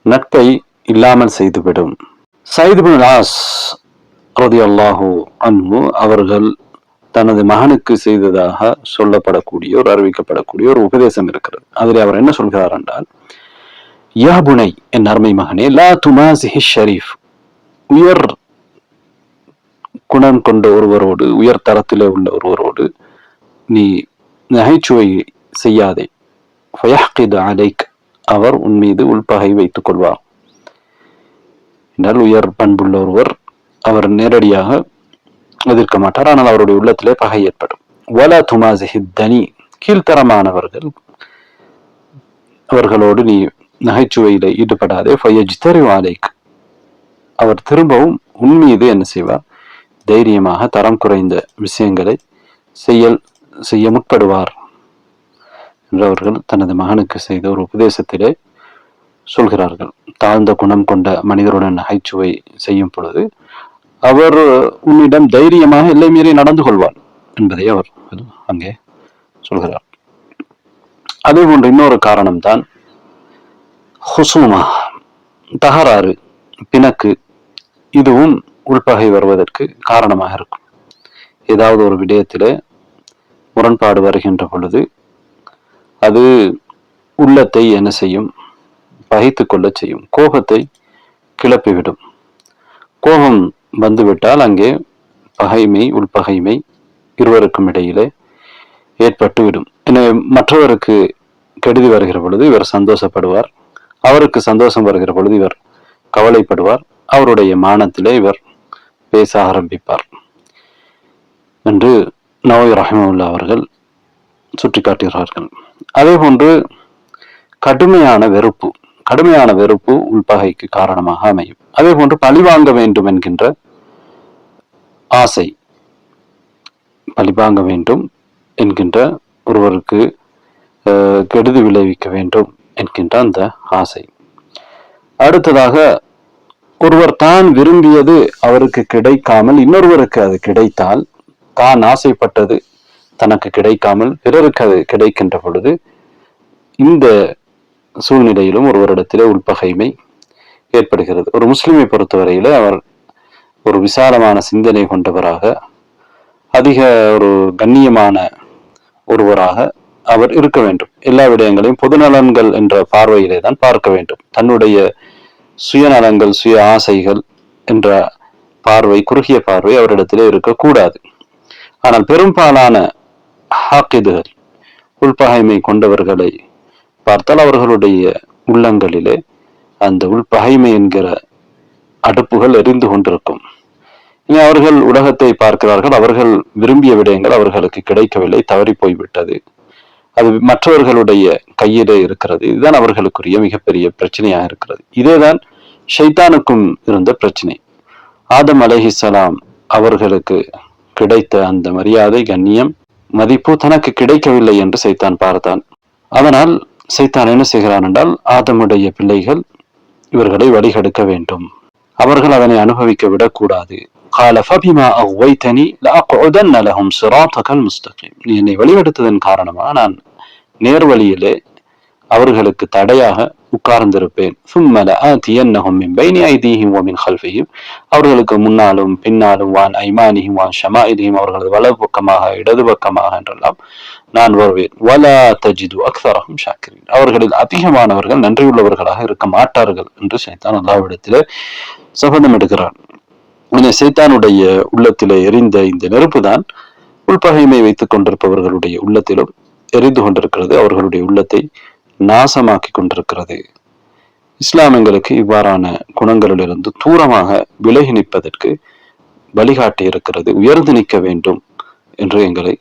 நட்பை இல்லாமல் செய்துவிடும். சயீத் இப்னு ஆஸ் ரலியல்லாஹு அன்ஹு அவர்கள் தனது மகனுக்கு செய்ததாக சொல்லப்படக்கூடிய ஒரு அறிவிக்கப்படக்கூடிய ஒரு உபதேசம் இருக்கிறது. அதில் அவர் என்ன சொல்கிறார் என்றால், யா புனை, என் அருமை மகனே, லா துமாசிஹி ஷரீஃப், உயர் குணம் கொண்ட ஒருவரோடு, உயர் தரத்திலே உள்ள ஒருவரோடு நீ நகைச்சுவை செய்யாதே. ஃபயஹ்கிது அலைக், அவர் உன் மீது உள்பகை வைத்துக் கொள்வார் என்றால், உயர் பண்புள்ள ஒருவர் அவர் நேரடியாக எதிர்க்க மாட்டார், ஆனால் அவருடைய உள்ளத்திலே பகை ஏற்படும். வலா துமாசிஹி தனி, கீழ்த்தரமானவர்கள் அவர்களோடு நீ நகைச்சுவையில ஈடுபடாதே. ஃபயஜ்தரி அலைக், அவர் திரும்பவும் உன் மீது என்ன செய்வார்? தைரியமாக தரம் குறைந்த விஷயங்களை செய்ய முற்படுவார் என்று அவர்கள் தனது மகனுக்கு செய்த ஒரு உபதேசத்திலே சொல்கிறார்கள். தாழ்ந்த குணம் கொண்ட மனிதருடன் நகைச்சுவை செய்யும் பொழுது அவர் உன்னிடம் தைரியமாக எல்லை மீறி நடந்து கொள்வார் என்பதை அவர் அங்கே சொல்கிறார். அதே போன்று இன்னொரு காரணம்தான் ஹுசூமா, தகராறு, பிணக்கு. இதுவும் உள்பகை வருவதற்கு காரணமாக இருக்கும். ஏதாவது ஒரு விடயத்திலே முரண்பாடு வருகின்ற பொழுது அது உள்ளத்தை என்ன செய்யும்? பகைத்து கொள்ள செய்யும். கோபத்தை கிளப்பிவிடும். கோபம் வந்துவிட்டால் அங்கே பகைமை, உள்பகைமை இருவருக்கும் இடையிலே ஏற்பட்டுவிடும். எனவே மற்றவருக்கு கெடுதி வருகிற பொழுது இவர் சந்தோஷப்படுவார், அவருக்கு சந்தோஷம் வருகிற பொழுது இவர் கவலைப்படுவார், அவருடைய மானத்திலே இவர் பேச ஆரம்பிப்பார் என்று நவவி ரஹிமவுல்லா அவர்கள் சுட்டிக்காட்டுகிறார்கள். அதே போன்று கடுமையான வெறுப்பு உள்பகைக்கு காரணமாக அமையும். அதே போன்று பழிவாங்க வேண்டும் என்கின்ற ஆசை, பழிவாங்க வேண்டும் என்கின்ற ஒருவருக்கு கெடுதி விளைவிக்க வேண்டும் என்கின்ற அந்த ஆசை. அடுத்ததாக ஒருவர் தான் விரும்பியது அவருக்கு கிடைக்காமல் இன்னொருவருக்கு அது கிடைத்தால், தான் ஆசைப்பட்டது தனக்கு கிடைக்காமல் பிறருக்கு அது கிடைக்கின்ற பொழுது இந்த சூழ்நிலையிலும் ஒருவரிடத்திலே உள்பகைமை ஏற்படுகிறது. ஒரு முஸ்லிமை பொறுத்தவரையில அவர் ஒரு விசாலமான சிந்தனை கொண்டவராக, அதிக ஒரு கண்ணியமான ஒருவராக அவர் இருக்க வேண்டும். எல்லா விடயங்களையும் பொதுநலன்கள் என்ற பார்வையிலே தான் பார்க்க வேண்டும். தன்னுடைய சுயநலங்கள், சுய ஆசைகள் என்ற பார்வை, குறுகிய பார்வை அவரிடத்திலே இருக்கக்கூடாது. ஆனால் பெரும்பாலான ஹாக்கிதுகள், உள்பகைமை கொண்டவர்களை பார்த்தால் அவர்களுடைய உள்ளங்களிலே அந்த உள்பகைமை என்கிற அடுப்புகள் எரிந்து கொண்டிருக்கும். இனி அவர்கள் உலகத்தை பார்க்கிறார்கள், அவர்கள் விரும்பிய விடயங்கள் அவர்களுக்கு கிடைக்கவில்லை, தவறி போய்விட்டது, அது மற்றவர்களுடைய கையிலே இருக்கிறது. இதுதான் அவர்களுக்குரிய மிகப்பெரிய பிரச்சனையாக இருக்கிறது. இதேதான் ஷைத்தானுக்கும் இருந்த பிரச்சனை. ஆதம் அலைஹிஸ்ஸலாம் அவர்களுக்கு கிடைத்த அந்த மரியாதை, கண்ணியம், மதிப்பு தனக்கு கிடைக்கவில்லை என்று சைத்தான் பார்த்தான். அதனால் சைத்தான் என்ன செய்கிறான் என்றால், ஆதமுடைய பிள்ளைகள் இவர்களை வழிகெடுக்க வேண்டும், அவர்கள் அதனை அனுபவிக்க விடக்கூடாது. قال فبما أغويتني لأقعدن لهم صراطك المستقيم. நீ என்னை வழிகெடுத்ததன் காரணமாக நான் நேர்வழியிலே அவர்களுக்கு தடையாக உட்கார்ந்திருப்பேன். ثم لآتينهم من بين أيديهم ومن خلفهم. அவர்களுக்கு முன்னாலும் பின்னாலும், வான் ஐமானிஹிம் வான் ஷமாயிலிஹிம், அவர்களது வலது பக்கமாக இடது பக்கமாக என்றெல்லாம் நான் வருவேன். ولا تجد أكثرهم شاكرين. அவர்களில் அதிகமானவர்கள் நன்றியுள்ளவர்களாக இருக்க மாட்டார்கள் என்று சைத்தான் அல்லாஹ்விடத்திலே சபதம் எடுக்கிறான். சைத்தானுடைய உள்ளத்திலே எரிந்த இந்த நெருப்பு தான் உள்பகைமை வைத்துக் கொண்டிருப்பவர்களுடைய உள்ளத்திலும் எரிந்து கொண்டிருக்கிறது, அவர்களுடைய உள்ளத்தை நாசமாக்கி கொண்டிருக்கிறது. இஸ்லாம் எங்களுக்கு இவ்வாறான குணங்களிலிருந்து தூரமாக விலகி நிற்பதற்கு வழிகாட்டி இருக்கிறது, உயர்ந்து நிற்க வேண்டும் என்று எங்களை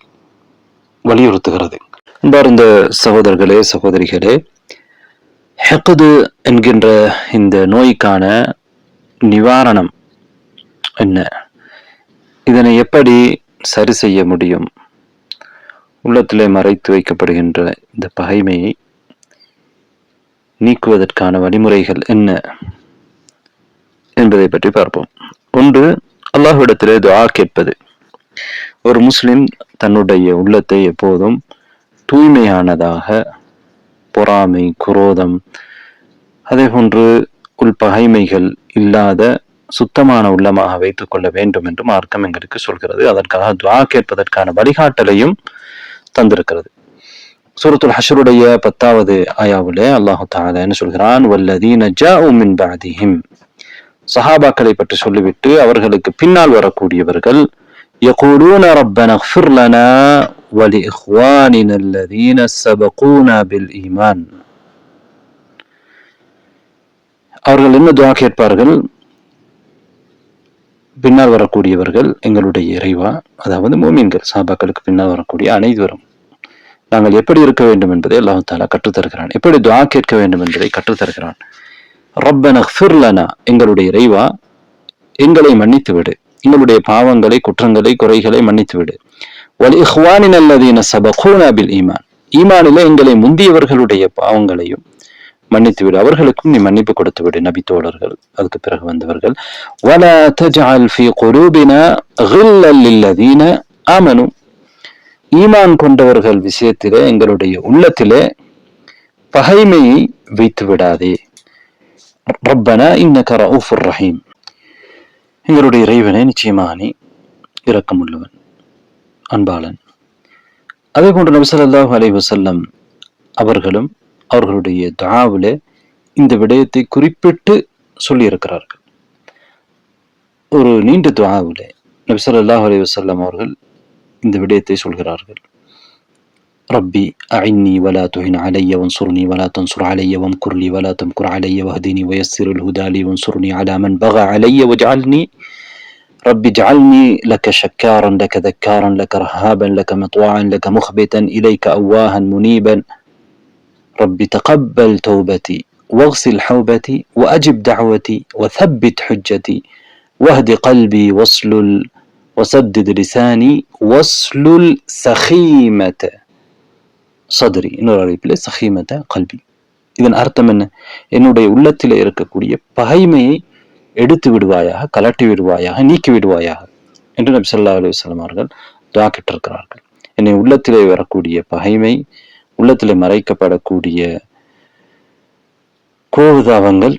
வலியுறுத்துகிறது. இந்த சகோதரர்களே, சகோதரிகளே, ஹெக்து என்கின்ற இந்த நோய்க்கான நிவாரணம் என்ன? இதனை எப்படி சரி செய்ய முடியும்? உள்ளத்திலே மறைத்து வைக்கப்படுகின்ற இந்த பகைமையை நீக்குவதற்கான வழிமுறைகள் என்ன என்பதை பற்றி பார்ப்போம். ஒன்று, அல்லாஹ்விடத்திலே துஆ கேட்பது. ஒரு முஸ்லிம் தன்னுடைய உள்ளத்தை எப்போதும் தூய்மையானதாக, பொறாமை, குரோதம், அதே போன்று உள்பகைமைகள் இல்லாத சுத்தமான உள்ளமாக வைத்துக் கொள்ள வேண்டும் என்று மார்க்கம் எங்களுக்கு சொல்கிறது. அதற்காக துஆ கேட்பதற்கான வழிகாட்டலையும் தந்திருக்கிறது. சூரத்துல் ஹஷ்ருடைய 10வது ஆயாவிலே அல்லாஹு தஆலா என்ன சொல்கிறான்? வல்லதீன ஜாஉ மின் பஅதிஹிம். சஹாபாக்களை பற்றி சொல்லிவிட்டு அவர்களுக்கு பின்னால் வரக்கூடியவர்கள் யகூலூன ரப்பனா இக்ஃபிர் லனா வ லிஇக்வானினா அல்லதீன சபகூனா பில் ஈமான். அவர்கள் என்ன துஆ கேட்பார்கள்? பின்னால் வரக்கூடியவர்கள், எங்களுடைய இறைவா, அதாவது மூமின்கள், சஹாபாக்களுக்கு பின்னால் வரக்கூடிய அனைவரும் நாங்கள் எப்படி இருக்க வேண்டும் என்பதை அல்லாஹ் தஆலா கற்றுத்தருகிறான். எப்படி துஆ கேட்க வேண்டும் என்பதை கற்றுத்தருகிறான். ரப்பனா இக்ஃபிர் லனா, எங்களுடைய இறைவா எங்களை மன்னித்து விடு, எங்களுடைய பாவங்களை, குற்றங்களை, குறைகளை மன்னித்து விடு. வலிஹ்வானின அல்லதீன சபகூனா பில் ஈமான், ஈமானிலே எங்களை முந்தியவர்களுடைய பாவங்களையும் மன்னித்து விடு, அவர்களுக்கும் நீ மன்னிப்பு கொடுத்து விடு. நபி தோழர்கள், அதுக்கு பிறகு வந்தவர்கள். வலா தஜ்அல் ஃபீ குலூபினா கில்லல் லில்லதீன ஆமனு, ஈமான் கொண்டவர்கள் விஷயத்திலே எங்களுடைய உள்ளத்திலே பகைமையை வைத்து விடாதே. ரப்பனா இன்னக ரഊஃபுர் ரஹீம், எங்களுடைய இறைவனே நிச்சயமாக நீ இரக்கமுள்ளவன், அன்பாளன். அதே போன்று நபி ஸல்லல்லாஹு அலைஹி வஸல்லம் அவர்களும் அவர்களுடைய துஆவிலே இந்த விடயத்தை குறிப்பிட்டு சொல்லியிருக்கிறார்கள். ஒரு நீண்ட துஆவிலே நபி ஸல்லல்லாஹு அலைஹி வஸல்லம் அவர்கள் இந்த விடயத்தை சொல்கிறார்கள். ரப்பி அஇன்னி வலா துஹின் அலைய வன்சுர்னி வலா தன்சுர் அலைய வம்குர் லி வலா தம்குர் அலைய வஹ்தினி வயஸ்ஸிரில் ஹுதா லி வன்சுர்னி அலா மன் பகா அலைய வஜ்அல்னி رب اجعلني لك شكارا لك ذكارا لك رهابا لك مطواعا لك مخبتا إليك أواها منيبا رب تقبل توبتي واغسل حوبتي وأجب دعوتي وثبت حجتي واهد قلبي وسدد لساني واسلل سخيمة صدري. இன்னொரு அறிவிப்பிலே சஹீமத கல்வி. இதன் அர்த்தம் என்ன? என்னுடைய உள்ளத்திலே இருக்கக்கூடிய பகைமையை எடுத்து விடுவாயாக, கலட்டி விடுவாயாக, நீக்கி விடுவாயாக என்று நபி ஸல்லல்லாஹு அலைஹி வஸல்லம் அவர்கள் துஆ கேட்டிருக்கிறார்கள். என்னை உள்ளத்திலே வரக்கூடிய பகைமை, உள்ளத்திலே மறைக்கப்படக்கூடிய கோபதாபங்கள்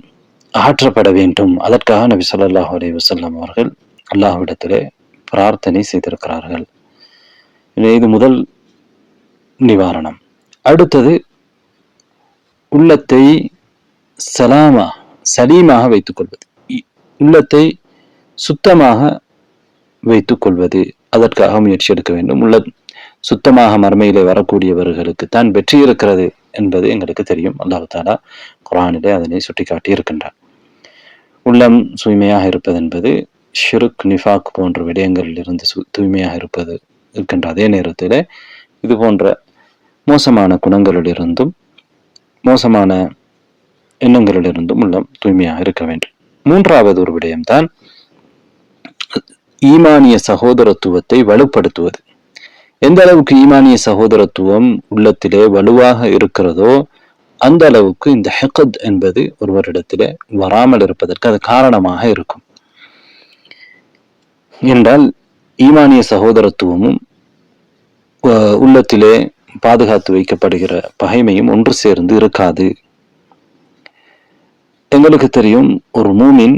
அகற்றப்பட வேண்டும். அதற்காக நபி ஸல்லல்லாஹு அலைஹி வஸல்லம் அவர்கள் அல்லாஹ்விடத்திலே பிரார்த்தனை செய்திருக்கிறார்கள். இது முதல் நிவாரணம். அடுத்தது, உள்ளத்தை சலீமாக வைத்துக் கொள்வது, உள்ளத்தை சுத்தமாக வைத்துக் கொள்வது. அதற்காக முயற்சி எடுக்க வேண்டும். உள்ள சுத்தமாக மறுமையிலே வரக்கூடியவர்களுக்கு தான் வெற்றி இருக்கிறது என்பது எங்களுக்கு தெரியும். அல்லாஹ் தஆலா குர்ஆனிலே அதனை சுட்டிக்காட்டி இருக்கின்றார். உள்ளம் தூய்மையாக இருப்பது என்பது ஷிர்க், நிஃபாக் போன்ற விடயங்களில் இருந்து தூய்மையாக இருக்கின்ற அதே நேரத்தில் இது போன்ற மோசமான குணங்களிலிருந்தும் மோசமான எண்ணங்களிலிருந்தும் உள்ளம் தூய்மையாக இருக்க வேண்டும். மூன்றாவது ஒரு விடயம்தான் ஈமானிய சகோதரத்துவத்தை வலுப்படுத்துவது. எந்த அளவுக்கு ஈமானிய சகோதரத்துவம் உள்ளத்திலே வலுவாக இருக்கிறதோ அந்த அளவுக்கு இந்த ஹிக்த் என்பது ஒருவரிடத்திலே வராமல் இருப்பதற்கு அது காரணமாக இருக்கும். என்றால் ஈமானிய சகோதரத்துவமும் உள்ளத்திலே பாதுகாத்து வைக்கப்படுகிற பகைமையும் ஒன்று சேர்ந்து இருக்காது. எங்களுக்கு தெரியும், ஒரு மூமின்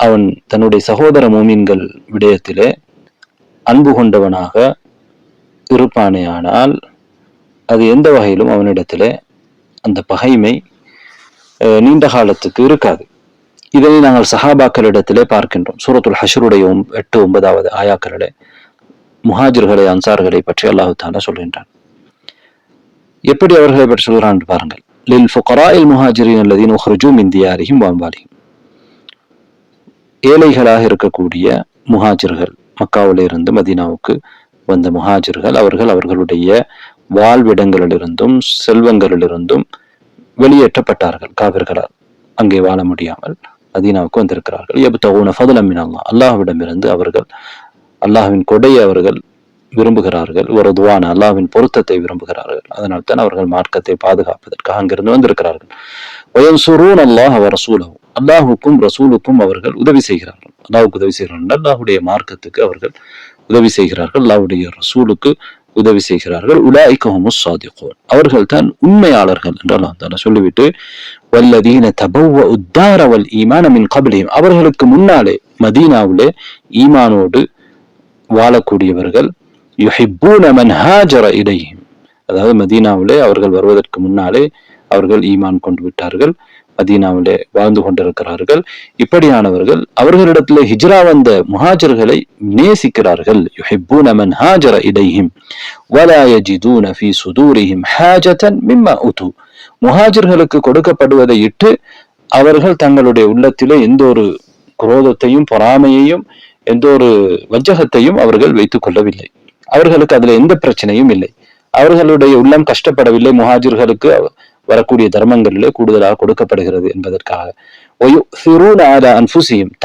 அவன் தன்னுடைய சகோதர மூமின்கள் விடயத்திலே அன்பு கொண்டவனாக இருப்பானே ஆனால் அது எந்த வகையிலும் அவனிடத்திலே அந்த பகைமை நீண்ட காலத்துக்கு இருக்காது. இதனை நாங்கள் சஹாபாக்களிடத்திலே பார்க்கின்றோம். சூரத்துல் ஹஷ்ருடைய 8-9 ஆயாக்களிலே முஹாஜிர்களை, அன்சார்களை பற்றி அல்லாஹ் தஆலா சொல்கின்றான். எப்படி அவர்களை பற்றி சொல்கிறான் என்று பாருங்கள். லில் ஃபுகராஇல் முஹாஜிரின் அல்லதீன உஹ்ரிஜூ மின் தியாரிஹிம் வ அம்வாலிஹிம், ஏழைகளாக இருக்கக்கூடிய முஹாஜிர்கள், மக்காவிலே இருந்து மதீனாவுக்கு வந்த முஹாஜிர்கள், அவர்கள் அவர்களுடைய வாழ்விடங்களிலிருந்தும் செல்வங்களிலிருந்தும் வெளியேற்றப்பட்டார்கள். காபிர்களால் அங்கே வாழ முடியாமல் மதீனாவுக்கு வந்திருக்கிறார்கள். யப்தகூன ஃபضلا மின் அல்லாஹ், அல்லாஹ்விடமிருந்து அவர்கள் அல்லாஹ்வின் கொடையை அவர்கள் விரும்புகிறார்கள். ஒரு துவான அல்லாஹ்வின் பொருத்தத்தை விரும்புகிறார்கள். அதனால் தான் அவர்கள் மார்க்கத்தை பாதுகாப்பதற்காக அங்கிருந்து வந்திருக்கிறார்கள். வயன்சுரூன் அல்லாஹ் வ ரசூலஹு, அல்லாஹுக்கும் ரசூலுக்கும் அவர்கள் உதவி செய்கிறார்கள். அல்லாஹுக்கு உதவி செய்கிறார்கள், அல்லாஹுடைய மார்க்கத்துக்கு அவர்கள் உதவி செய்கிறார்கள், அல்லாஹுடைய ரசூலுக்கு உதவி செய்கிறார்கள். உலாயிக ஹுமுஸ் ஸாதிகூன், அவர்கள் தான் உண்மையாளர்கள் என்று அல்லாஹ் தஆலா சொல்லிவிட்டு வல்லதீன தபவ்வஉ த்தார வல் ஈமான மின் கப்லிஹிம், அவர்களுக்கு முன்னாலே மதீனாவிலே ஈமானோடு வாழக்கூடியவர்கள் யுஹிப்பூன மன் ஹாஜர இலைஹிம், அதாவது மதீனாவிலே அவர்கள் வருவதற்கு முன்னாலே அவர்கள் ஈமான் கொண்டு விட்டார்கள், மதீனாவிலே வாழ்ந்து கொண்டிருக்கிறார்கள். இப்படியானவர்கள் அவர்களிடத்திலே ஹிஜ்ரா வந்த முஹாஜர்களை நேசிக்கிறார்கள். யுஹிப்பூன மன் ஹாஜர இலைஹிம் வலா யஜிதூன ஃபீ சுதூரிஹிம் ஹாஜதன் மிம்மா உது, முஹாஜர்களுக்கு கொடுக்கப்படுவதை இட்டு அவர்கள் தங்களுடைய உள்ளத்திலே எந்த ஒரு குரோதத்தையும் பொறாமையையும் எந்த ஒரு வஞ்சகத்தையும் அவர்கள் வைத்துக் கொள்ளவில்லை. அவர்களுக்கு அதுல எந்த பிரச்சனையும் இல்லை. அவர்களுடைய உள்ளம் கஷ்டப்படவில்லை. முஹாஜிர்களுக்கு வரக்கூடிய தர்மங்களிலே கூடுதலாக கொடுக்கப்படுகிறது என்பதற்காக.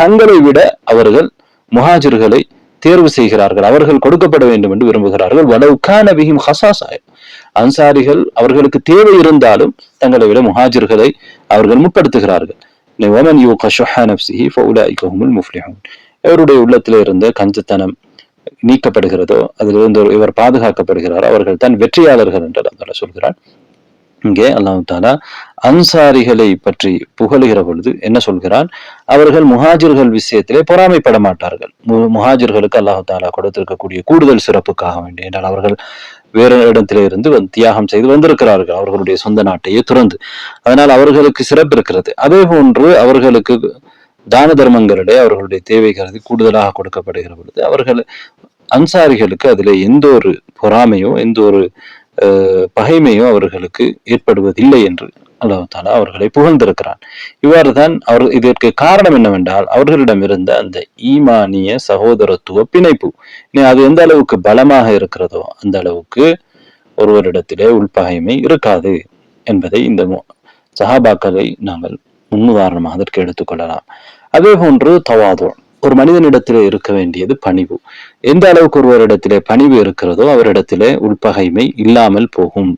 தங்களை விட அவர்கள் முஹாஜிர்களை தேர்வு செய்கிறார்கள், அவர்கள் கொடுக்கப்பட வேண்டும் என்று விரும்புகிறார்கள். அன்சாரிகள் அவர்களுக்கு தேவை இருந்தாலும் தங்களை விட முஹாஜிர்களை அவர்கள் முற்படுத்துகிறார்கள். இவருடைய உள்ளத்திலே இருந்த கஞ்சத்தனம் நீக்கப்படுகிறதோ, அதிலிருந்து இவர் பாதுகாக்கப்படுகிறார், அவர்கள் தான் வெற்றியாளர்கள் என்று அல்லாஹ் சொல்கிறார். இங்கே அல்லாஹ் தஆலா அன்சாரிகளை பற்றி புகழுகிற பொழுது என்ன சொல்கிறான்? அவர்கள் முஹாஜிர்கள் விஷயத்திலே பொறாமைப்பட மாட்டார்கள். முஹாஜிர்களுக்கு அல்லாஹ் தஆலா கொடுத்திருக்கக்கூடிய கூடுதல் சிறப்புக்காக வேண்டி, என்றால் அவர்கள் வேறு இடத்திலே இருந்து தியாகம் செய்து வந்திருக்கிறார்கள், அவர்களுடைய சொந்த நாட்டையே துறந்து. அதனால் அவர்களுக்கு சிறப்பு இருக்கிறது. அதே போன்று அவர்களுக்கு தான தர்மங்களிடையே அவர்களுடைய தேவை கருதி கூடுதலாக கொடுக்கப்படுகிற பொழுது அவர்கள் அன்சாரிகளுக்கு அதில் எந்த ஒரு பொறாமையோ எந்த ஒரு பகைமையோ அவர்களுக்கு ஏற்படுவதில்லை என்று அல்லாஹ் தஆலா அவர்களை புகழ்ந்திருக்கிறான். இவ்வாறு தான் இதற்கு காரணம் என்னவென்றால் அவர்களிடம் இருந்த அந்த ஈமானிய சகோதரத்துவ பிணைப்பு அது எந்த அளவுக்கு பலமாக இருக்கிறதோ அந்த அளவுக்கு ஒருவரிடத்திலே உள்பகைமை இருக்காது என்பதை இந்த சஹாபாக்களை நாங்கள் முன்னுதாரணமாக அதற்கு எடுத்துக்கொள்ளலாம். அதே போன்று தவாது, ஒரு மனிதனிடத்திலே இருக்க வேண்டியது பணிவு. எந்த அளவுக்கு ஒருவரிடத்திலே பணிவு இருக்கிறதோ அவரிடத்திலே உள்பகைமை இல்லாமல் போகும்.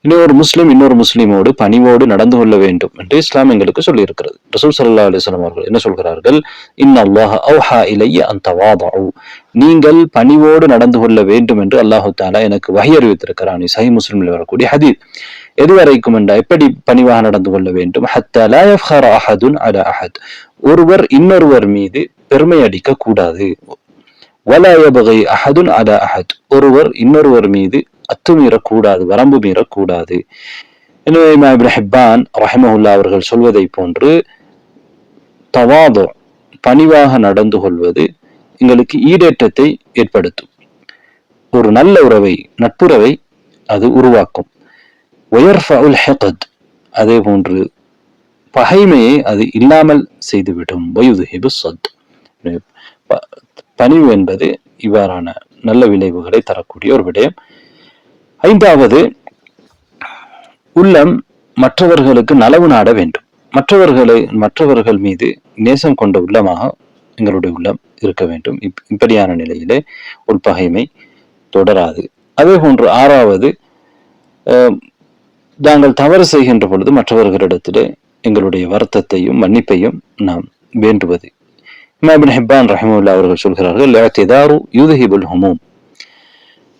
இன்னொரு முஸ்லிம் இன்னொரு முஸ்லிமோடு பணிவோடு நடந்து கொள்ள வேண்டும் என்று இஸ்லாம் எங்களுக்கு சொல்லி இருக்கிறது. ரசூல் ஸல்லல்லாஹு அலைஹி வஸல்லம் அவர்கள் என்ன சொல்கிறார்கள்? இன்னல்லாஹ அவ்ஹா இலைய அன் தவாது, நீங்கள் பணிவோடு நடந்து கொள்ள வேண்டும் என்று அல்லாஹு தஆலா எனக்கு வஹி அறிவித்திருக்கிறான். சஹீஹ் முஸ்லிமில் வரக்கூடிய ஹதீஸ். எதுவரைக்கும் என்றால் எப்படி பணிவாக நடந்து கொள்ள வேண்டும்? ஹத்தா லா யஃப்ஹர அஹதுன் அலா அஹத், ஒருவர் இன்னொருவர் மீது பெருமை அடிக்க கூடாது. வலா யபகி அஹதுன் அலா அஹத், ஒருவர் இன்னொருவர் மீது அத்துமீறக்கூடாது, வரம்பு மீறக்கூடாது. எனவே இமாம் இப்னு ஹிப்பான் ரஹிமஹுல்லாஹ் அவர்கள் சொல்வதை போன்று தவாது, பணிவாக நடந்து கொள்வது எங்களுக்கு ஈடேற்றத்தை ஏற்படுத்தும், ஒரு நல்ல உறவை நட்புறவை அது உருவாக்கும். வயர்ஃபஉல் ஹிக்த், அதே போன்று பகைமையை அது இல்லாமல் செய்துவிடும். வயுதுஹிபு ஸத், பணிவு என்பது இவ்வாறான நல்ல விளைவுகளை தரக்கூடிய ஒரு விடயம். ஐந்தாவது, உள்ளம் மற்றவர்களுக்கு நலவு நாட வேண்டும். மற்றவர்கள் மீது நேசம் கொண்ட உள்ளமாக எங்களுடைய உள்ளம் இருக்க வேண்டும். இப்படியான நிலையிலே உள்பகைமை தொடராது. அதே போன்று ஆறாவது, நாங்கள் தவறு செய்கின்ற பொழுது மற்றவர்களிடத்திலே எங்களுடைய வருத்தத்தையும் மன்னிப்பையும் நாம் வேண்டுவது. இமாம் இப்னு ஹிப்பான் ரஹிமஹுல்லாஹ் அவர்கள் சொல்கிறார்கள், இஅ்திதாரு யுத்ஹிபுல் ஹுமூம்,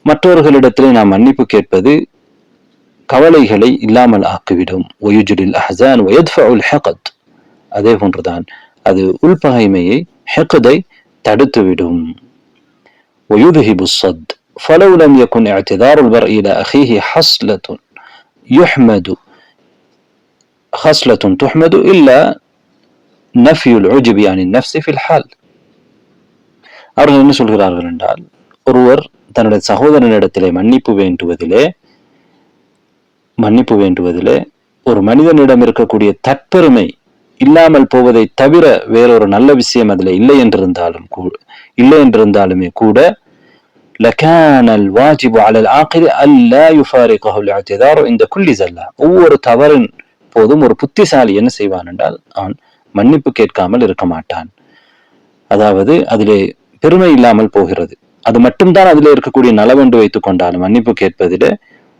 மற்றவர்களிடத்திலே நாம் மன்னிப்பு கேட்பது கவலைகளை இல்லாமல் ஆக்கிவிடும். வயுஜ்லில் அஹ்ஸான் வயத்ஃபஉல் ஹிக்த், அதே போன்றுதான் அது உள்பகைமையை ஹிக்தை தடுத்துவிடும். வயுத்ஹிபு ஸத் ஃபலவ் லம் யகுன் இஅ்திதாருல் பர்இ இலா அஹீஹி ஹஸ்லத்துன் யுஹ்மது خصلة تحمد إلا نفي العجب عن النفس في الحال. அவர்கள் என்ன சொல்கிறார்கள் என்றால், ஒருவர் தன்னுடைய சகோதரனிடத்திலே மன்னிப்பு வேண்டுவதிலே ஒரு மனிதனிடம் இருக்கக்கூடிய தற்பெருமை இல்லாமல் போவதை தவிர வேறொரு நல்ல விஷயம் அதில் இல்லை என்றிருந்தாலுமே கூட لكان الواجب على العاقل ألا يفارقه الاعتذار عند كل زلة. ஒவ்வொரு தவறின் போதும் ஒரு புத்திசாலி என்ன செய்வான் என்றால் அவன் மன்னிப்பு கேட்காமல் இருக்க மாட்டான். அதாவது அதிலே பெருமை இல்லாமல் போகிறது, அது மட்டும்தான் அதிலே இருக்கக்கூடிய நலவென்று வைத்துக் கொண்டாலும் மன்னிப்பு கேட்பதிலே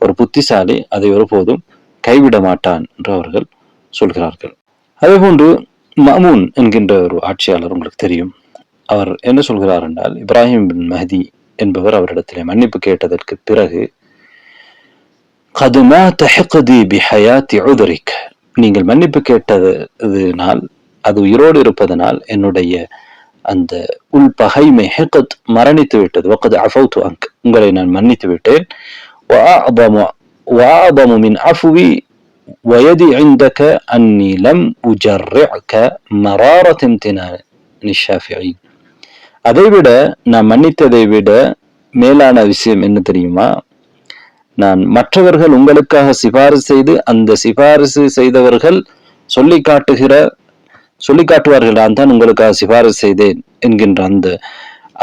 ஒரு புத்திசாலி அதை ஒருபோதும் கைவிட மாட்டான் என்று அவர்கள் சொல்கிறார்கள். அதே போன்று மஅமூன் என்கின்ற ஒரு ஆட்சியாளர் உங்களுக்கு தெரியும். அவர் என்ன சொல்கிறார் என்றால், இப்ராஹிம் பின் மஹதி என்பவர் அவரிடத்திலே மன்னிப்பு கேட்டதற்கு பிறகு, நீங்கள் மன்னிப்பு கேட்டதுனால், அது உயிரோடு இருப்பதனால் என்னுடைய அந்த உள்பகைமை ஹிக்த் மரணித்து விட்டது. வகத் அஃபவ்து அன்க், உங்களை நான் மன்னித்து விட்டேன். وأعظم من عفوي ويدي عندك أني لم أجرعك مرارة امتنان الشافعين. அதைவிட நான் மன்னித்ததை விட மேலான விஷயம் என்ன தெரியுமா? நான் மற்றவர்கள் உங்களுக்காக சிபாரிசு செய்து அந்த சிபாரிசு செய்தவர்கள் சொல்லி காட்டுவார்கள், நான் தான் உங்களுக்காக சிபாரிசு செய்தேன் என்கின்ற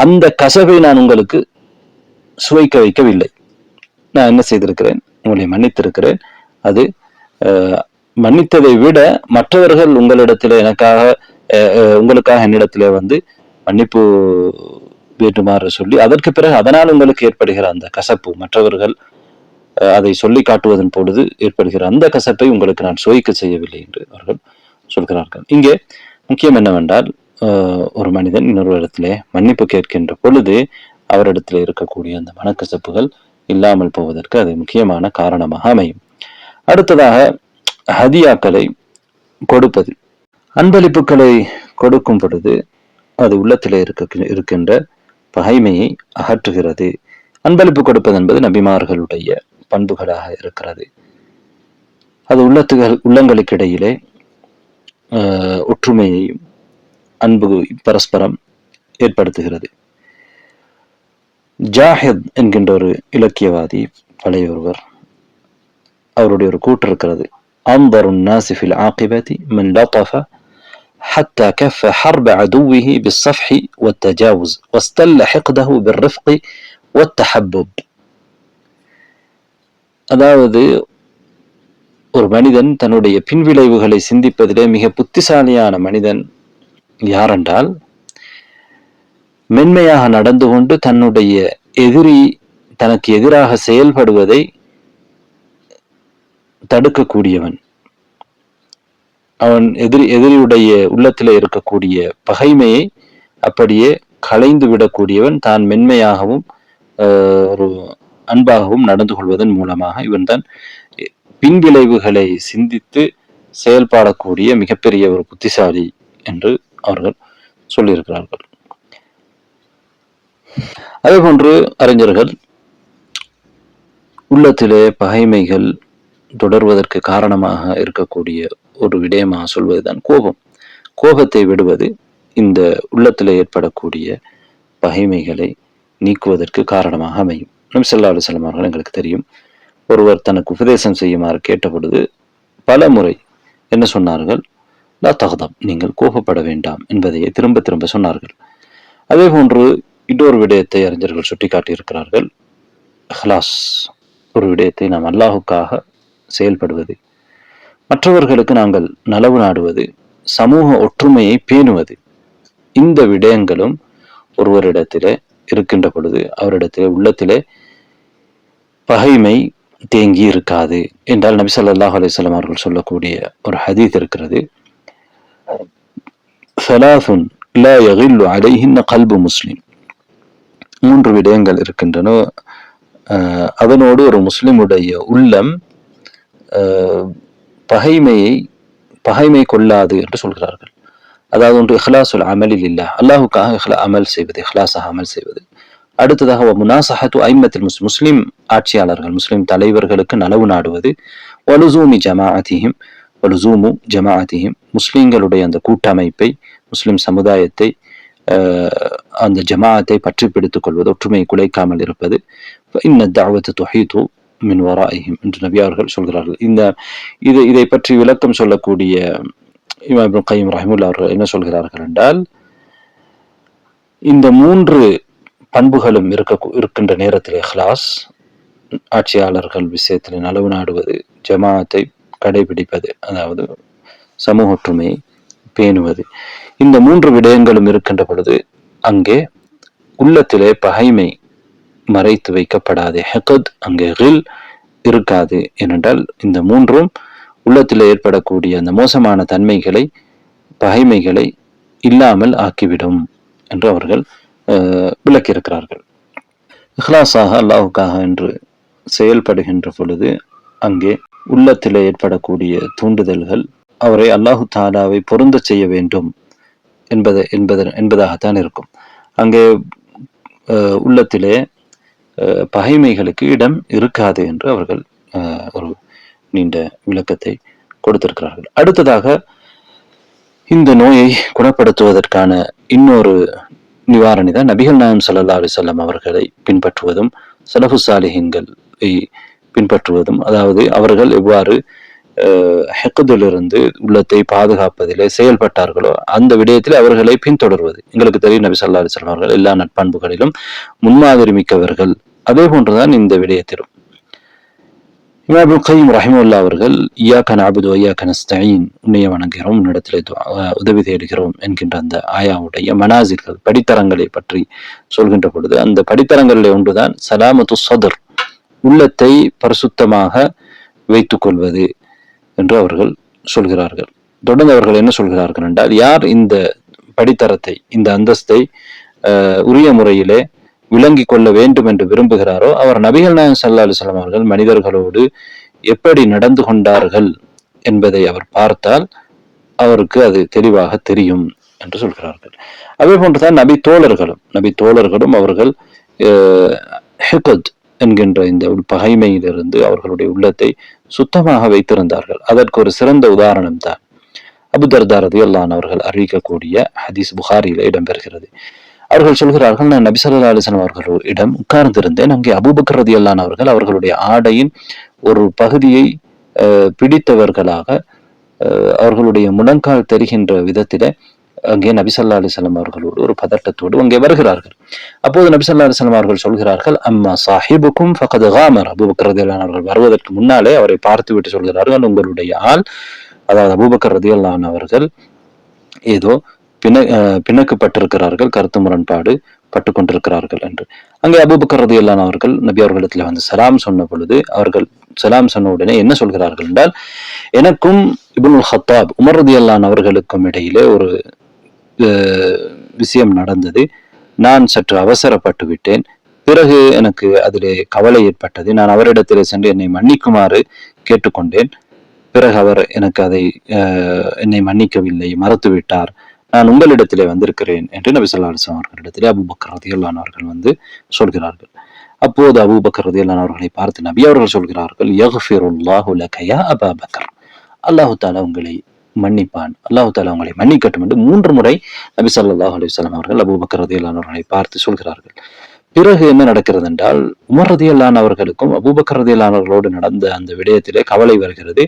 அந்த கசவை நான் உங்களுக்கு சுவைக்க வைக்கவில்லை. நான் என்ன செய்திருக்கிறேன்? உங்களை மன்னித்திருக்கிறேன். அது மன்னித்ததை விட மற்றவர்கள் உங்களிடத்துல உங்களுக்காக என்னிடத்துல மன்னிப்பு வேண்டுமாறு சொல்லி அதற்கு பிறகு அதனால் உங்களுக்கு ஏற்படுகிற அந்த கசப்பு, மற்றவர்கள் அதை சொல்லி காட்டுவதன் பொழுது ஏற்படுகிற அந்த கசப்பை உங்களுக்கு நான் சுவைக்க செய்யவில்லை என்று அவர்கள் சொல்கிறார்கள். இங்கே முக்கியம் என்னவென்றால், ஒரு மனிதன் இன்னொரு இடத்திலே மன்னிப்பு கேட்கின்ற பொழுது அவரிடத்தில் இருக்கக்கூடிய அந்த மனக்கசப்புகள் இல்லாமல் போவதற்கு அது முக்கியமான காரணமாக அமையும். அடுத்ததாக ஹதியாக்களை கொடுப்பது. அன்பளிப்புகளை கொடுக்கும் பொழுது அது உள்ளத்திலே இருக்கின்ற பகைமையை அகற்றுகிறது. அன்பளிப்பு கொடுப்பது என்பது நபிமார்களுடைய பண்புகளாக இருக்கிறது. அது உள்ளங்களுக்கு இடையிலே ஒற்றுமையையும் அன்பு பரஸ்பரம் ஏற்படுத்துகிறது. ஜாஹித் என்கின்ற ஒரு இலக்கியவாதி பழைய ஒருவர், அவருடைய ஒரு கூற்று இருக்கிறது. அன்தரு الناس في العاقبة من لطف حتى كف حرب عدوه بالصفح والتجاوز واستل حقده بالرفق والتحبب. அதாவது ஒரு மனிதன் தன்னுடைய பின்விளைவுகளை சிந்திப்பதிலே மிக புத்திசாலியான மனிதன் யாரென்றால், மென்மையாக நடந்து கொண்டு தன்னுடைய எதிரி தனக்கு எதிராக செயல்படுவதை தடுக்கக்கூடியவன். அவன் எதிரியுடைய உள்ளத்திலே இருக்கக்கூடிய பகைமையை அப்படியே களைந்து விடக்கூடியவன், தான் மென்மையாகவும் ஒரு அன்பாகவும் நடந்து கொள்வதன் மூலமாக இவன்தான் பின்விளைவுகளை சிந்தித்து செயல்படக்கூடிய மிகப்பெரிய ஒரு புத்திசாலி என்று அவர்கள் சொல்லியிருக்கிறார்கள். அதே போன்று அறிஞர்கள் உள்ளத்திலே பகைமைகள் தொடர்வதற்கு காரணமாக இருக்கக்கூடிய ஒரு விடயமாக சொல்வதுதான் கோபம். கோபத்தை விடுவது இந்த உள்ளத்திலே ஏற்படக்கூடிய பகைமைகளை நீக்குவதற்கு காரணமாக அமையும். நபி ஸல்லல்லாஹு அலைஹி வஸல்லம் அவர்கள் எங்களுக்கு தெரியும், ஒருவர் தனக்கு உபதேசம் செய்யுமாறு கேட்ட பொழுது பல முறை என்ன சொன்னார்கள்? லா தக்தப், நீங்கள் கோபப்பட வேண்டாம் என்பதையே திரும்ப திரும்ப சொன்னார்கள். அதே போன்று இன்னொரு விடயத்தை அறிஞர்கள் சுட்டிக்காட்டி இருக்கிறார்கள். இஹ்லாஸ், ஒரு விடயத்தை நாம் அல்லாஹுக்காக செயல்படுவது, மற்றவர்களுக்கு நாங்கள் நலவு நாடுவது, சமூக ஒற்றுமையை பேணுவது, இந்த விடயங்களும் ஒருவரிடத்திலே இருக்கின்ற பொழுது அவரிடத்திலே உள்ளத்திலே பகைமை தேங்கி இருக்காது என்றால் நபி ஸல்லல்லாஹு அலைஹி வஸல்லம் அவர்கள் சொல்லக்கூடிய ஒரு ஹதீஸ் இருக்கிறது. ஸலாசுன் லா யகில்லு அலைஹின்ன கல்பு முஸ்லிம். 3 விடயங்கள் இருக்கின்றன, அதனோடு ஒரு முஸ்லிமுடைய உள்ளம் பகைமை கொள்ளாது என்று சொல்கிறார்கள். அதாவது ஒன்று இஹ்லாசுல் அமலில் இல்லா, அல்லாஹுக்காக அமல் செய்வது, இஹ்லாஸாக அமல் செய்வது. அடுத்ததாக முனாசஹத்து ஐம்மத்தில் முஸ்லிம் ஆட்சியாளர்கள், முஸ்லிம் தலைவர்களுக்கு நலவு நாடுவது. வலுசூமி ஜமாஅத்திஹிம், முஸ்லிம்களுடைய அந்த கூட்டமைப்பை, முஸ்லிம் சமுதாயத்தை, அந்த ஜமாஅத்தை பற்றி பிடித்துக் கொள்வது, ஒற்றுமையை குலைக்காமல் இருப்பது. இன்ன தஅவத துஹீது மின் வராஇஹிம் என்று நபி அவர்கள் சொல்கிறார்கள். இதை பற்றி விளக்கம் சொல்லக்கூடிய இமாம் இப்னு கையிம் ரஹிமஹுல்லாஹ் அவர்கள் என்ன சொல்கிறார்கள் என்றால், இந்த 3 பண்புகளும் இருக்கின்ற நேரத்தில் இஹ்லாஸ், ஆட்சியாளர்கள் விஷயத்தில் நலவு நாடுவது, ஜமாஅத்தை கடைபிடிப்பது, அதாவது சமூக ஒற்றுமையை பேணுவது, இந்த 3 விடயங்களும் இருக்கின்ற பொழுது அங்கே உள்ளத்திலே பகைமை மறைத்து வைக்கப்படாது, ஹெகத் அங்கே கில் இருக்காது. ஏனென்றால் இந்த 3ம் உள்ளத்தில் ஏற்படக்கூடிய அந்த மோசமான தன்மைகளை, பகைமைகளை இல்லாமல் ஆக்கிவிடும் என்று அவர்கள் விளக்கியிருக்கிறார்கள். இஹ்லாஸாக அல்லாஹுக்காக என்று செயல்படுகின்ற பொழுது அங்கே உள்ளத்தில் ஏற்படக்கூடிய தூண்டுதல்கள் அவரை அல்லாஹு தாலாவை பொருந்த செய்ய வேண்டும் என்பதாகத்தான் இருக்கும். அங்கே உள்ளத்திலே பகைமைகளுக்கு இடம் இருக்காது என்று அவர்கள் ஒரு நீண்ட விளக்கத்தை கொடுத்திருக்கிறார்கள். அடுத்ததாக இந்த நோயை குணப்படுத்துவதற்கான இன்னொரு நிவாரணி தான் நபிகள் நாயகம் ஸல்லல்லாஹு அலைஹி வஸல்லம் அவர்களை பின்பற்றுவதும், ஸலஃபு ஸாலிஹீன்களை பின்பற்றுவதும். அதாவது அவர்கள் எவ்வாறு ஹெக்கதிலிருந்து உள்ளத்தை பாதுகாப்பதிலே செயல்பட்டார்களோ அந்த விடயத்தில் அவர்களை பின்தொடர்வது. எங்களுக்கு தெரியும், நபி ஸல்லல்லாஹு அலைஹி வஸல்லம் அவர்கள் எல்லா நட்பண்புகளிலும் முன்மாதிரி மிக்கவர்கள். அதே போன்றுதான் இந்த விடயத்திலும். இமாம் இப்னு கையிம் ரஹிமஹுல்லாஹ் அவர்கள் இய்யாக நஅபுது வ இய்யாக நஸ்தஈன், உன்னையே வணங்குகிறோம், உன்னிடத்திலே உதவி தேடுகிறோம் என்கின்ற அந்த ஆயாவுடைய மனாசிர்கள் படித்தரங்களை பற்றி சொல்கின்ற பொழுது, அந்த படித்தரங்களில் ஒன்றுதான் சலாமத்து சதுர், உள்ளத்தை பரிசுத்தமாக வைத்துக் கொள்வது என்று அவர்கள் சொல்கிறார்கள். தொடர்ந்து அவர்கள் என்ன சொல்கிறார்கள் என்றால், யார் இந்த படித்தரத்தை, இந்த அந்தஸ்தை உரிய முறையிலே விளங்கி கொள்ள வேண்டும் என்று விரும்புகிறாரோ அவர் நபிகள் நாயகம் ஸல்லல்லாஹு அலைஹி வஸல்லம் அவர்கள் மனிதர்களோடு எப்படி நடந்து கொண்டார்கள் என்பதை அவர் பார்த்தால் அவருக்கு அது தெளிவாக தெரியும் என்று சொல்கிறார்கள். அதே போன்றுதான் நபி தோழர்களும் அவர்கள் ஹிகத் என்கின்ற இந்த பகைமையிலிருந்து அவர்களுடைய உள்ளத்தை சுத்தமாக வைத்திருந்தார்கள். அதற்கு ஒரு சிறந்த உதாரணம் தான் அபூ தர்தா ரலியல்லாஹு அன்ஹு அவர்கள் அறிவிக்கக்கூடிய ஹதீஸ் புகாரியில இடம்பெறுகிறது. அவர்கள் சொல்கிறார்கள், நான் நபி ஸல்லல்லாஹு அலைஹி வஸல்லம் அவர்களிடம் உட்கார்ந்திருந்தேன். அங்கே அபூபக்கர் ரலியல்லாஹு அன்ஹு அவர்கள் அவர்களுடைய ஆடையின் ஒரு பகுதியை பிடித்தவர்களாக அவர்களுடைய முழங்கால் தெரிகின்ற விதத்திலே அங்கே நபி ஸல்லல்லாஹு அலைஹி வஸல்லம் அவர்களோடு ஒரு பதட்டத்தோடு அங்கே வருகிறார்கள். அப்போது நபி ஸல்லல்லாஹு அலைஹி வஸல்லம் அவர்கள் சொல்கிறார்கள், அம்மா சாஹிபுக்கும் ஃபகத் காமர். அபூபக்கர் ரலியல்லாஹு அன்ஹு அவர்கள் வருவதற்கு முன்னாலே அவரை பார்த்துவிட்டு சொல்கிறார்கள், உங்களுடைய ஆள், அதாவது அபூபக்கர் ரலியல்லாஹு அன்ஹு அவர்கள் ஏதோ பிணக்கப்பட்டிருக்கிறார்கள், கருத்து முரண்பாடு பட்டு கொண்டிருக்கிறார்கள் என்று. அங்கே அபூபக்கர் ரலியல்லாஹு அன்ஹு அவர்கள் நபி அவர்களிடத்தில் வந்து சலாம் சொன்ன பொழுது, அவர்கள் சலாம் சொன்ன உடனே என்ன சொல்கிறார்கள் என்றால், எனக்கும் இப்னுல் ஹத்தாப் உமர் ரலியல்லாஹு அன்ஹு அவர்களுக்கும் இடையிலே ஒரு விஷயம் நடந்தது. நான் சற்று அவசரப்பட்டு விட்டேன். பிறகு எனக்கு அதிலே கவலை ஏற்பட்டது. நான் அவரிடத்திலே சென்று என்னை மன்னிக்குமாறு கேட்டுக்கொண்டேன். பிறகு அவர் எனக்கு அதை என்னை மன்னிக்கவில்லை, மறுத்து விட்டார். நான் உங்களிடத்திலே வந்திருக்கிறேன் என்று நபி ஸல்லல்லாஹு அலைஹி வஸல்லம் அவர்களிடத்திலே அபூபக்கர் ரலியல்லாஹு அன்ஹு அவர்கள் வந்து சொல்கிறார்கள். அப்போது அபூபக்கர் ரலியல்லாஹு அன்ஹு அவர்களை பார்த்து நபி அவர்கள் சொல்கிறார்கள், யக்ஃபிருல்லாஹு லக யா அபா பக்கர், அல்லாஹ் தஆலா உங்களை மன்னிப்பான், அல்லாஹ் தஆலா உங்களை மன்னிக்கட்டும் என்று 3 முறை நபி ஸல்லல்லாஹு அலைஹி வஸல்லம் அவர்கள் அபூபக்கர் ரலியல்லாஹு அன்ஹு அவர்களை பார்த்து சொல்கிறார்கள். பிறகு என்ன நடக்கிறது என்றால், உமர் ரலியல்லாஹு அன்ஹு அவர்களுக்கும் அபூபக்கர் ரலியல்லாஹு அன்ஹு அவர்களோடு நடந்த அந்த விடயத்திலே கவலை வருகிறது.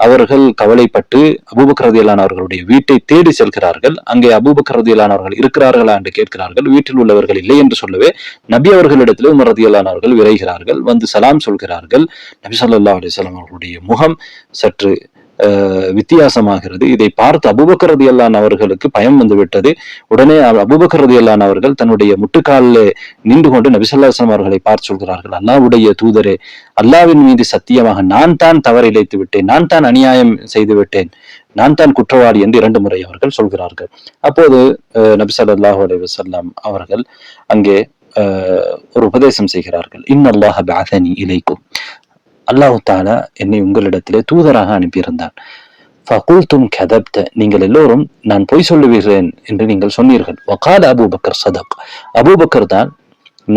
அவர்கள் கவலைப்பட்டு அபூபக்கர் ரலியல்லாஹு அன்ஹு அவர்களுடைய வீட்டை தேடி செல்கிறார்கள். அங்கே அபூபக்கர் ரலியல்லாஹு அன்ஹு அவர்கள் இருக்கிறார்களா என்று கேட்கிறார்கள். வீட்டில் உள்ளவர்கள் இல்லை என்று சொல்லவே நபி அவர்களிடத்திலே உமர் ரலியல்லாஹு அன்ஹு அவர்கள் விரைகிறார்கள். வந்து சலாம் சொல்கிறார்கள். நபி ஸல்லல்லாஹு அலைஹி வஸல்லம் அவர்களுடைய முகம் சற்று வித்தியாசமாகிறது. இதை பார்த்து அபூபக்கர் ரலியல்லாஹு அன்ஹு அவர்களுக்கு பயம் வந்து விட்டது. உடனே அபூபக்கர் ரலியல்லாஹு அன்ஹு அவர்கள் தன்னுடைய முட்டுக்காலில் நின்று கொண்டு நபி ஸல்லல்லாஹு அலைஹி வஸல்லம் அவர்களை பார்த்து சொல்கிறார்கள், அல்லாஹ்வுடைய தூதரே, அல்லாஹ்வின் மீது சத்தியமாக நான் தான் தவறு இழைத்து விட்டேன், நான் தான் அநியாயம் செய்து விட்டேன், நான் தான் குற்றவாளி என்று 2 முறை அவர்கள் சொல்கிறார்கள். அப்போது நபி ஸல்லல்லாஹு அலைஹி வஸல்லம் அவர்கள் அங்கே ஒரு உபதேசம் செய்கிறார்கள். இன்னல்லாஹ பஅஸனி இலைக்கும், அல்லாஹ் தஆலா என்னை உங்களிடத்திலே தூதராக அனுப்பியிருந்தான். ஃபகுல்தும் கதப்த, நீங்கள் எல்லோரும் நான் பொய் சொல்லுகிறேன் என்று நீங்கள் சொன்னீர்கள். வகால அபூபக்கர் சதக், அபூபக்கர் தான்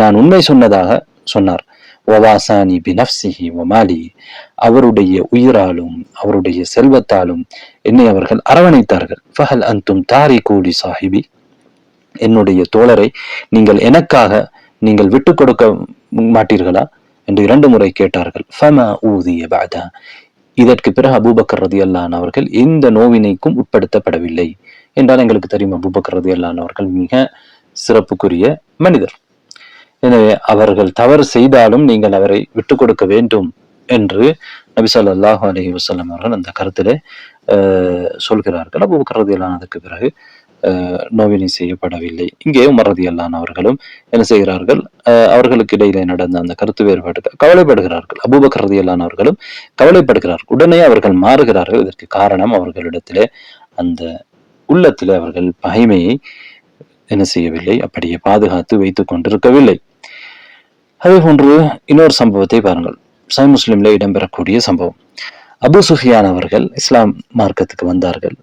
நான் உண்மை சொன்னதாக சொன்னார். வவாசானி பினஃப்ஸிஹி வமாலி, அவருடைய உயிராலும் அவருடைய செல்வத்தாலும் என்னை அவர்கள் அரவணைத்தார்கள். ஃபஹல் அன்தும் தாரிகூ லி சாஹிபி, என்னுடைய தோழரை நீங்கள் எனக்காக நீங்கள் விட்டு கொடுக்க மாட்டீர்களா என்று 2 முறை கேட்டார்கள். ஃபமா ஊதிய பஅதா, இதற்கு பிறகு அபூபக்கர் ரலியல்லாஹு அன்ஹு அவர்கள் எந்த நோவினைக்கும் உட்படுத்தப்படவில்லை என்றால் எங்களுக்கு தெரியும், அபூபக்கர் ரலியல்லாஹு அன்ஹு அவர்கள் மிக சிறப்புக்குரிய மனிதர். எனவே அவர்கள் தவறு செய்தாலும் நீங்கள் அவரை விட்டுக் கொடுக்க வேண்டும் என்று நபி ஸல்லல்லாஹு அலைஹி வஸல்லம் அவர்கள் அந்த கருத்திலே சொல்கிறார்கள். அபூபக்கர் ரலியல்லாஹு அன்ஹு அதற்கு பிறகு நோவினை செய்யப்படவில்லை. இங்கே உமர் ரலியல்லாஹு அன்ஹு அவர்களும் என்ன செய்கிறார்கள், அவர்களுக்கு இடையிலே நடந்த அந்த கருத்து வேறுபாடு கவலைப்படுகிறார்கள். அபூபக்கர் ரலியல்லாஹு அன்ஹு அவர்களும் கவலைப்படுகிறார்கள். உடனே அவர்கள் மாறுகிறார்கள். இதற்கு காரணம் அவர்களிடத்திலே அந்த உள்ளத்திலே அவர்கள் பகைமையை என்ன செய்யவில்லை, அப்படியே பாதுகாத்து வைத்துக் கொண்டிருக்கவில்லை. அதே போன்று இன்னொரு சம்பவத்தை பாருங்கள், சஹீஹ் முஸ்லிம்ல இடம்பெறக்கூடிய சம்பவம். அபூ சுஃபியான் அவர்கள் இஸ்லாம் மார்க்கத்துக்கு வந்தார்கள்.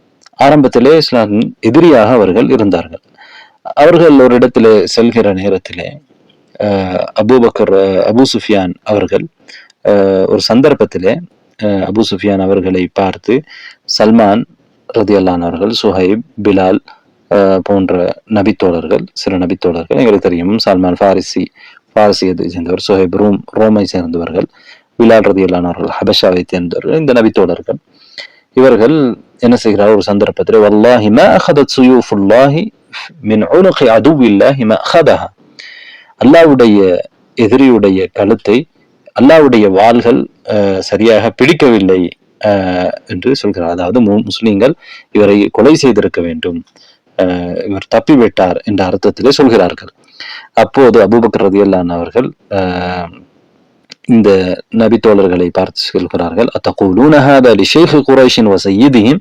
ஆரம்பத்திலே இஸ்லாமின் எதிரியாக அவர்கள் இருந்தார்கள். அவர்கள் ஒரு இடத்திலே செல்கிற நேரத்திலே அபூ சுஃபியான் அவர்கள் ஒரு சந்தர்ப்பத்திலே அபூ சுஃபியான் அவர்களை பார்த்து சல்மான் ரலியல்லாஹு அன்ஹு அவர்கள், சுஹைப், பிலால் போன்ற நபித்தோழர்கள், சில நபித்தோழர்கள் எங்களுக்கு தெரியும், சல்மான் பாரசியத்தை சேர்ந்தவர், சுஹைப் ரோமை சேர்ந்தவர்கள், பிலால் ரலியல்லாஹு அன்ஹு அவர்கள் ஹபஷாவை சேர்ந்தவர்கள், இந்த நபித்தோழர்கள் இவர்கள் என்ன செய்கிறார், ஒரு சந்தர்ப்பத்தில் வல்லாஹி மா அഖதத் சுயூஃபுல்லாஹி மின் உனுகி அதுவில்லாஹி மா அഖதஹா, அல்லாஹ்வுடைய எதிரியுடைய கழுத்தை அல்லாஹ்வுடைய வாள்கள் சரியாக பிடிக்கவில்லை என்று சொல்கிறார். அதாவது முஸ்லிம்கள் இவரை கொலை செய்திருக்க வேண்டும், இவர் தப்பிவிட்டார் என்ற அர்த்தத்திலே சொல்கிறார்கள். அப்போது அபூபக்கர் ரலியல்லாஹு அன்ஹு அவர்கள் இந்த நபி தோழர்களை பார்த்து சொல்கிறார்கள், அத்தகூலூன ஹாதா லிஷைஹ் குரைஷின் வ சய்யிதிஹிம்,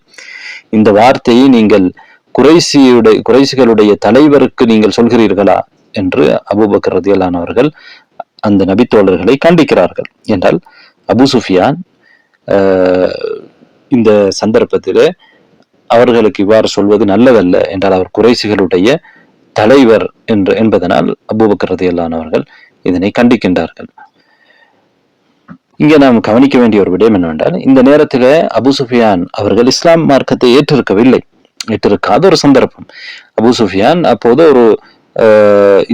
இந்த வார்த்தையை நீங்கள் குறைசிகளுடைய தலைவருக்கு நீங்கள் சொல்கிறீர்களா என்று அபூபக்கர் ரலியல்லாஹு அன்ஹு அவர்கள் அந்த நபி தோழர்களை கண்டிக்கிறார்கள். என்றால் அபூ சுஃபியான் இந்த சந்தர்ப்பத்திலே அவர்களுக்கு இவ்வாறு சொல்வது நல்லதல்ல என்றால் அவர் குறைசிகளுடைய தலைவர் என்பதனால் அபூபக்கர் ரலியல்லாஹு அன்ஹு அவர்கள் இதனை கண்டிக்கின்றார்கள். இங்கே நாம் கவனிக்க வேண்டிய ஒரு விடயம் என்னவென்றால், இந்த நேரத்தில் அபூ சுஃபியான் அவர்கள் இஸ்லாம் மார்க்கத்தை ஏற்றிருக்காத ஒரு சந்தர்ப்பம். அபூ சுஃபியான் அப்போது ஒரு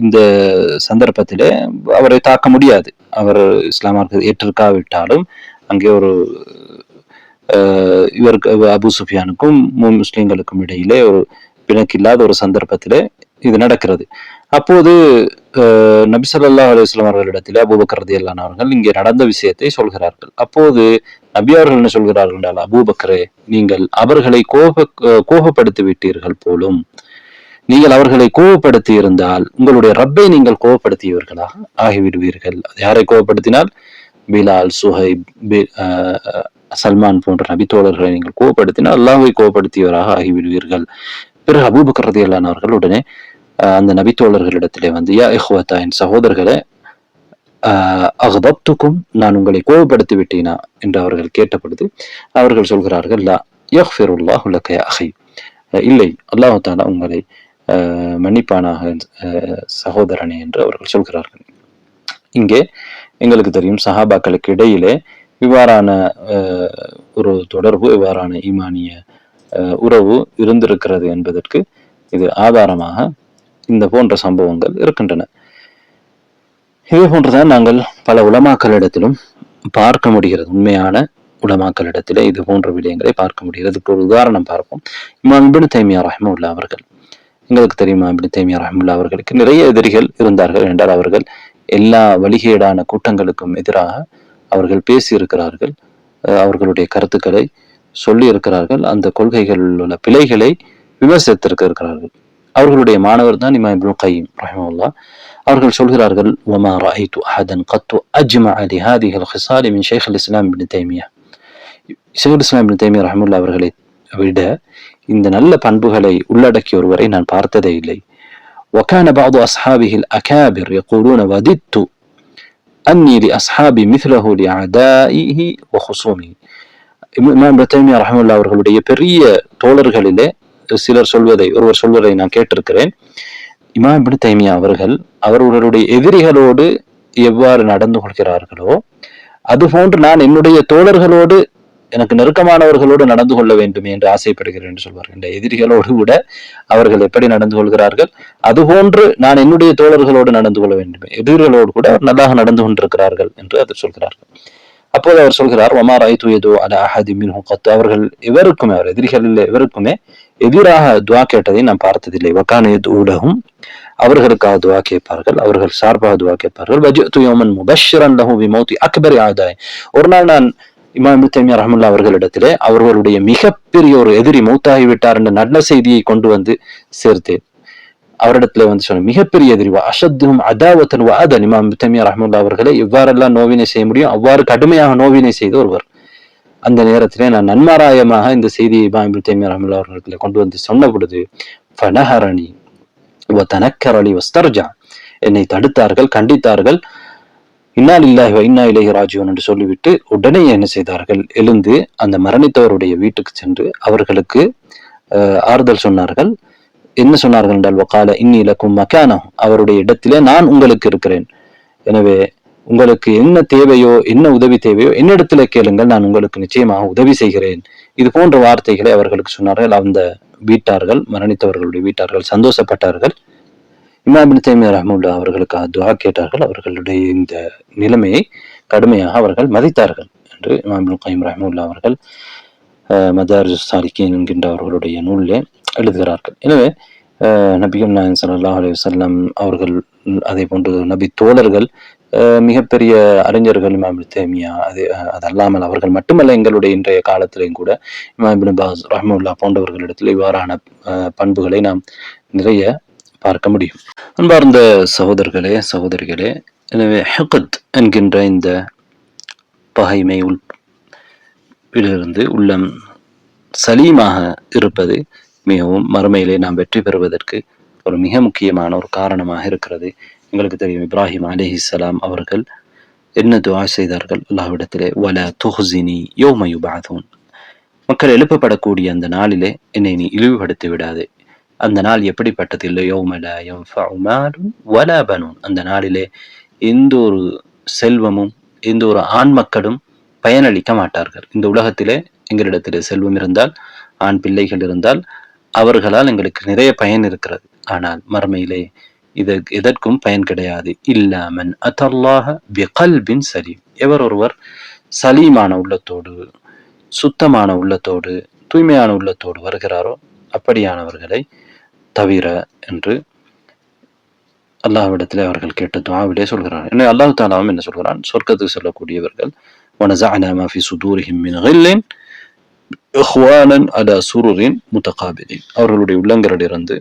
இந்த சந்தர்ப்பத்திலே அவரை தாக்க முடியாது. அவர் இஸ்லாம் மார்க்கத்தை ஏற்றிருக்காவிட்டாலும் அங்கே ஒரு இவருக்கு அபூ சுஃபியானுக்கும் முஸ்லிம்களுக்கும் இடையிலே ஒரு பிணக்கில்லாத ஒரு சந்தர்ப்பத்திலே இது நடக்கிறது. அப்போது நபி ஸல்லல்லாஹு அலைஹி வஸல்லம் அவர்களிடத்திலே அபூபக்கர் ரலியல்லாஹு அன்ஹு அவர்கள் இங்கே நடந்த விஷயத்தை சொல்கிறார்கள். அப்போது நபி அவர்கள் என்ன சொல்கிறார்கள் என்றால், அபூபக்கரே, நீங்கள் அவர்களை கோபப்படுத்தி விட்டீர்கள் போலும். நீங்கள் அவர்களை கோபப்படுத்தி இருந்தால் உங்களுடைய ரப்பை நீங்கள் கோபப்படுத்தியவர்களாக ஆகிவிடுவீர்கள். யாரை கோபப்படுத்தினால்? பிலால், சுஹைப், சல்மான் போன்ற நபி தோழர்களை நீங்கள் கோபப்படுத்தினால் அல்லாஹ்வை கோபப்படுத்தியவராக ஆகிவிடுவீர்கள். பிறகு அபூபக்கர் ரலியல்லாஹு அன்ஹு அவர்கள் உடனே அந்த நபி தோழர்களிடத்திலே வந்து, யா இஹ்வதா, என் சகோதரர்களே, அக்தப்துக்கும், நான் உங்களை கோபப்படுத்தி விட்டேனா என்று அவர்கள் கேட்டபொழுது அவர்கள் சொல்கிறார்கள், லா யக்ஃபிருல்லாஹு லக யா அஹி, இல்லை, அல்லாஹ் தஆலா உங்களை மன்னிப்பானாக சகோதரனே என்று அவர்கள் சொல்கிறார்கள். இங்கே எங்களுக்கு தெரியும், சஹாபாக்களுக்கு இடையிலே இவ்வாறான ஒரு தொடர்பு, இவ்வாறான ஈமானிய உறவு இருந்திருக்கிறது என்பதற்கு இது ஆதாரமாக இந்த போன்ற சம்பவங்கள் இருக்கின்றன. இதே போன்றுதான் நாங்கள் பல உலமாக்களிடத்திலும் பார்க்க முடிகிறது. உண்மையான உலமாக்களிடத்திலே இது போன்ற விடயங்களை பார்க்க முடிகிறது. ஒரு உதாரணம் பார்ப்போம். இமாம் இப்னு தைமியா ரஹ்மத்துல்லாஹி அவர்கள், எங்களுக்கு தெரியுமா, இப்னு தைமியா ரஹ்மத்துல்லாஹி அவர்களுக்கு நிறைய எதிரிகள் இருந்தார்கள் என்றால் அவர்கள் எல்லா வழிகேடான கூட்டங்களுக்கும் எதிராக அவர்கள் பேசி இருக்கிறார்கள், அவர்களுடைய கருத்துக்களை சொல்லி இருக்கிறார்கள், அந்த கொள்கைகளில் உள்ள பிழைகளை விமர்சித்திருக்கிறார்கள். அவர்களுடைய மாணவர் தான் இமாம் இப்னு கையிம் ரஹிமஹுல்லாஹ். அவர்கள் சொல்கிறார்கள், வமா ரஅய்து அஹதன் கத்து அஜ்மஅ லிஹாதிஹி அல்கிஸால் மின் ஷைഖ் அல்-இஸ்லாம் இப்னு தைமியா. ஷைഖ் அல்-இஸ்லாம் இப்னு தைமியா ரஹிமஹுல்லாஹ் அவர்களை விட இந்த நல்ல பண்புகளை உள்ளடக்கிய ஒருவரை நான் பார்த்ததே இல்லை. وكان بعض أصحابه الأكابر يقولون وددت أني لأصحابي مثله لأعدائه وخصومه. இமாம் இப்னு தைமியா ரஹிமஹுல்லாஹ் அவர்களுடைய பெரிய தோழர்களிலே ஒருவர் சொல்வதை நான் கேட்டிருக்கிறேன். இமாம் இப்னு தைமியா அவர்கள் அவர்களுடைய எதிரிகளோடு எவ்வாறு நடந்து கொள்கிறார்களோ அதுபோன்று நான் என்னுடைய தோழர்களோடு, எனக்கு நெருக்கமானவர்களோடு நடந்து கொள்ள வேண்டும் என்று ஆசைப்படுகிறேன் என்று சொல்வார்கள். இந்த எதிரிகளோடு கூட அவர்கள் எப்படி நடந்து கொள்கிறார்கள், அதுபோன்று நான் என்னுடைய தோழர்களோடு நடந்து கொள்ள வேண்டும், எதிரிகளோடு கூட நல்லாக நடந்து கொண்டிருக்கிறார்கள் என்று அதை சொல்கிறார்கள். அப்போது அவர் சொல்கிறார், வமா ரஅய்து யது அலா அஹதி மின்ஹும் கத், அவர்கள் எவருக்குமே, அவர் எதிரிகளில் எவருக்குமே எதிராக துஆ கேட்டதை நான் பார்த்ததில்லை. வகான யதுலஹும், அவர்களுக்காக துஆ கேட்பார்கள், அவர்கள் சார்பாக துஆ கேட்பார்கள். வஜஅது யௌமன் முபஷ்ஷிரன் லஹு பிமௌதி அக்பரி ஆதாய், ஒரு நாள் நான் இமாம் இப்னு தைமியா ரஹ்மத்துல்லாஹி அவர்களிடத்திலே அவர்களுடைய மிகப்பெரிய ஒரு எதிரி மௌத்தாகிவிட்டார் என்ற நல்ல செய்தியை கொண்டு வந்து சேர்த்தேன். அவரிடத்துல வந்து சொன்ன மிகப்பெரிய எதிரி அஷத்துஹும் அதாவத்தன் வ அதன், இமாம் இப்னு தைமியா ரஹ்மத்துல்லாஹி அவர்களை எவ்வாறெல்லாம் நோவினை செய்ய முடியும் அவ்வாறு கடுமையாக நோவினை செய்த ஒருவர். அந்த நேரத்திலே நான் நன்மாராயமாக இந்த செய்தியை இமாம் இப்னு தைமியா ரஹ்மத்துல்லாஹி அவர்களிடத்திலே கொண்டு வந்து சொன்ன பொழுது, ஃபனஹரனி வ தனக்கரலி வஸ்தர்ஜா, என்னை தடுத்தார்கள், கண்டித்தார்கள். இன்னா லில்லாஹி வ இன்னா இலைஹி ராஜிஊன் என்று சொல்லிவிட்டு உடனே என்ன செய்தார்கள், எழுந்து அந்த மரணித்தவருடைய வீட்டுக்கு சென்று அவர்களுக்கு ஆறுதல் சொன்னார்கள். என்ன சொன்னார்கள் என்றால், வகால இன்னி லக்கும் மகானஹு, அவருடைய இடத்திலே நான் உங்களுக்கு இருக்கிறேன், எனவே உங்களுக்கு என்ன தேவையோ, என்ன உதவி தேவையோ என்னிடத்திலே கேளுங்கள், நான் உங்களுக்கு நிச்சயமாக உதவி செய்கிறேன். இது போன்ற வார்த்தைகளை அவர்களுக்கு சொன்னார்கள். அந்த வீட்டார்கள், மரணித்தவர்களுடைய வீட்டார்கள் சந்தோஷப்பட்டார்கள். இமாம் இப்னு தைமியா ரஹ்மத்துல்லாஹி அவர்களுக்கு துஆ கேட்டார்கள். அவர்களுடைய இந்த நிலைமையை கடுமையாக அவர்கள் மதித்தார்கள் என்று இமாம் இப்னு கையிம் ரஹ்மத்துல்லாஹி அவர்கள் மதாரிஜுஸ் ஸாலிகீன் என்கின்ற அவர்களுடைய நூலிலே எழுதுகிறார்கள். எனவே நபிகள் நாயகம் ஸல்லல்லாஹு அலைஹி வஸல்லம் அவர்கள், அதே போன்று நபி தோழர்கள் மிகப்பெரிய அறிஞர்கள் இமாம் இப்னு தைமியா அதல்லாமல் அவர்கள் மட்டுமல்ல, எங்களுடைய இன்றைய காலத்திலேயும் கூட இமாம் இப்னு பாஸ் ரஹ்மத்துல்லாஹ் போன்றவர்களிடத்தில் இவ்வாறான பண்புகளை நாம் நிறைய பார்க்க முடியும். அன்பார்ந்த சகோதரர்களே, சகோதரிகளே, எனவே ஹிக்த் என்கின்ற இந்த பகைமை இருந்து உள்ளம் சலீமாக இருப்பது மிகவும் மறுமையிலே நாம் வெற்றி பெறுவதற்கு ஒரு மிக முக்கியமான ஒரு காரணமாக இருக்கிறது. எங்களுக்கு தெரியும், இப்ராஹிம் அலைஹிஸ்ஸலாம் அவர்கள் என்ன துஆ செய்தார்கள் அல்லாஹ்விடத்திலே, வலா துஹ்ஸினி யௌம யுபஅஸூன், மக்கள் எழுப்பப்படக்கூடிய அந்த நாளிலே என்னை நீ இழிவுபடுத்தி விடாதே. அந்த நாள் எப்படிப்பட்டது? இல்லை, யௌம லா யன்ஃபஉ மாலுன் வலா பனூன், அந்த நாளிலே எந்த ஒரு செல்வமும் எந்த ஒரு ஆண் மக்களும் பயனளிக்க மாட்டார்கள். இந்த உலகத்திலே எங்களிடத்திலே செல்வம் இருந்தால், ஆண் பிள்ளைகள் இருந்தால் அவர்களால் எங்களுக்கு நிறைய பயன் இருக்கிறது. ஆனால் மறுமையிலே எதற்கும் பயன் கிடையாது. இல்லாமன் அத்தல்லாஹ பிகல்பின் சலீம், எவர் ஒருவர் சலீமான உள்ளத்தோடு, சுத்தமான உள்ளத்தோடு, தூய்மையான உள்ளத்தோடு வருகிறாரோ அப்படியானவர்களை தவிர என்று அல்லாஹ்விடத்திலே அவர்கள் கேட்ட துஆவிலே சொல்கிறார். எனவே அல்லாஹ் தஆலாவும் என்ன சொல்கிறான்? சொர்க்கத்துக்கு செல்லக்கூடியவர்கள் வனஸஅனா மா ஃபீ சுதூரிஹிம் மின் கில்லின் இஹ்வானன் அலா சுருரின் முத்தகாபிலின், அவர்களுடைய உள்ளங்களிலிருந்து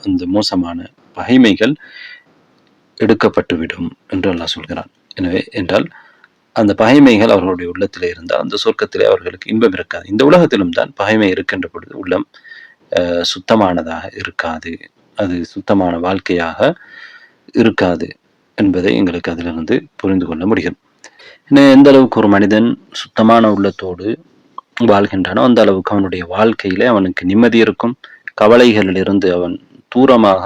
அந்த மோசமான பகைமைகள் எடுக்கப்பட்டுவிடும் என்று அல்லாஹ் சொல்கிறான். எனவே என்றால் அந்த பகைமைகள் அவர்களுடைய உள்ளத்திலே இருந்தால் அந்த சொர்க்கத்திலே அவர்களுக்கு இன்பம் இருக்காது. இந்த உலகத்திலும் தான் பகைமை இருக்கின்ற பொழுது உள்ளம் சுத்தமானதாக இருக்காது, அது சுத்தமான வாழ்க்கையாக இருக்காது என்பதை எங்களுக்கு அதிலிருந்து புரிந்து கொள்ள முடியும். எந்த அளவுக்கு ஒரு மனிதன் சுத்தமான உள்ளத்தோடு வாழ்கின்றானோ அந்த அளவுக்கு அவனுடைய வாழ்க்கையிலே அவனுக்கு நிம்மதி இருக்கும், கவலைகளிலிருந்து அவன் தூரமாக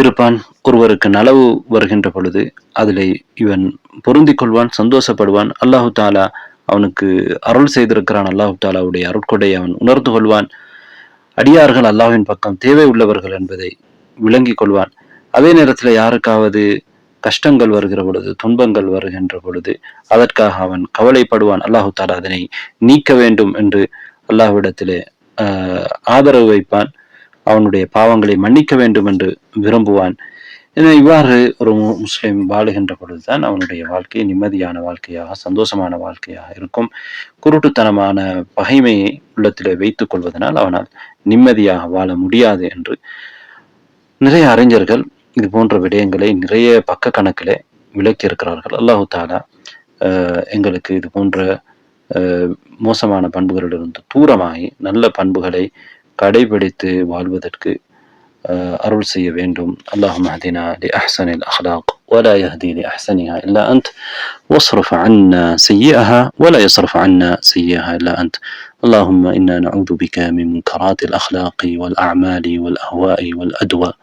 இருப்பான். ஒருவருக்கு நலவு வருகின்ற பொழுது அதிலே இவன் பொருந்திக் கொள்வான், சந்தோஷப்படுவான். அல்லாஹு தாலா அவனுக்கு அருள் செய்திருக்கிறான், அல்லாஹு தாலாவுடைய அருட்கொடை அவன் உணர்ந்து கொள்வான். அடியார்கள் அல்லாஹ்வின் பக்கம் தேவை உள்ளவர்கள் என்பதை விளங்கிக் கொள்வான். அதே நேரத்தில் யாருக்காவது கஷ்டங்கள் வருகிற பொழுது, துன்பங்கள் வருகின்ற பொழுது அதற்காக அவன் கவலைப்படுவான். அல்லாஹு தாலா அதனை நீக்க வேண்டும் என்று அல்லாஹ்விடத்திலே ஆதரவு வைப்பான். அவனுடைய பாவங்களை மன்னிக்க வேண்டும் என்று விரும்புவான். இவ்வாறு ஒரு முஸ்லிம் வாழுகின்ற பொழுதுதான் அவனுடைய வாழ்க்கை நிம்மதியான வாழ்க்கையாக, சந்தோஷமான வாழ்க்கையாக இருக்கும். குருட்டுத்தனமான பகைமையை உள்ளத்திலே வைத்துக் கொள்வதனால் அவனால் நிம்மதியாக வாழ முடியாது என்று நிறைய அறிஞர்கள் இது போன்ற விடயங்களை நிறைய பக்க கணக்கிலே விளக்கி இருக்கிறார்கள். அல்லாஹு தாலா எங்களுக்கு இது போன்ற மோசமான பண்புகளிலிருந்து தூரமாகி நல்ல பண்புகளை கடைபிடித்து வாழ்வதற்கு அருள் செய்ய வேண்டும். اللهم اهدنا لأحسن الأخلاق ولا يهدي لأحسنها إلا أنت واصرف عنا سيئها ولا يصرف عنا سيئها إلا أنت. اللهم إنا نعوذ بك من منكرات الأخلاق والأعمال والأهواء والأدواء.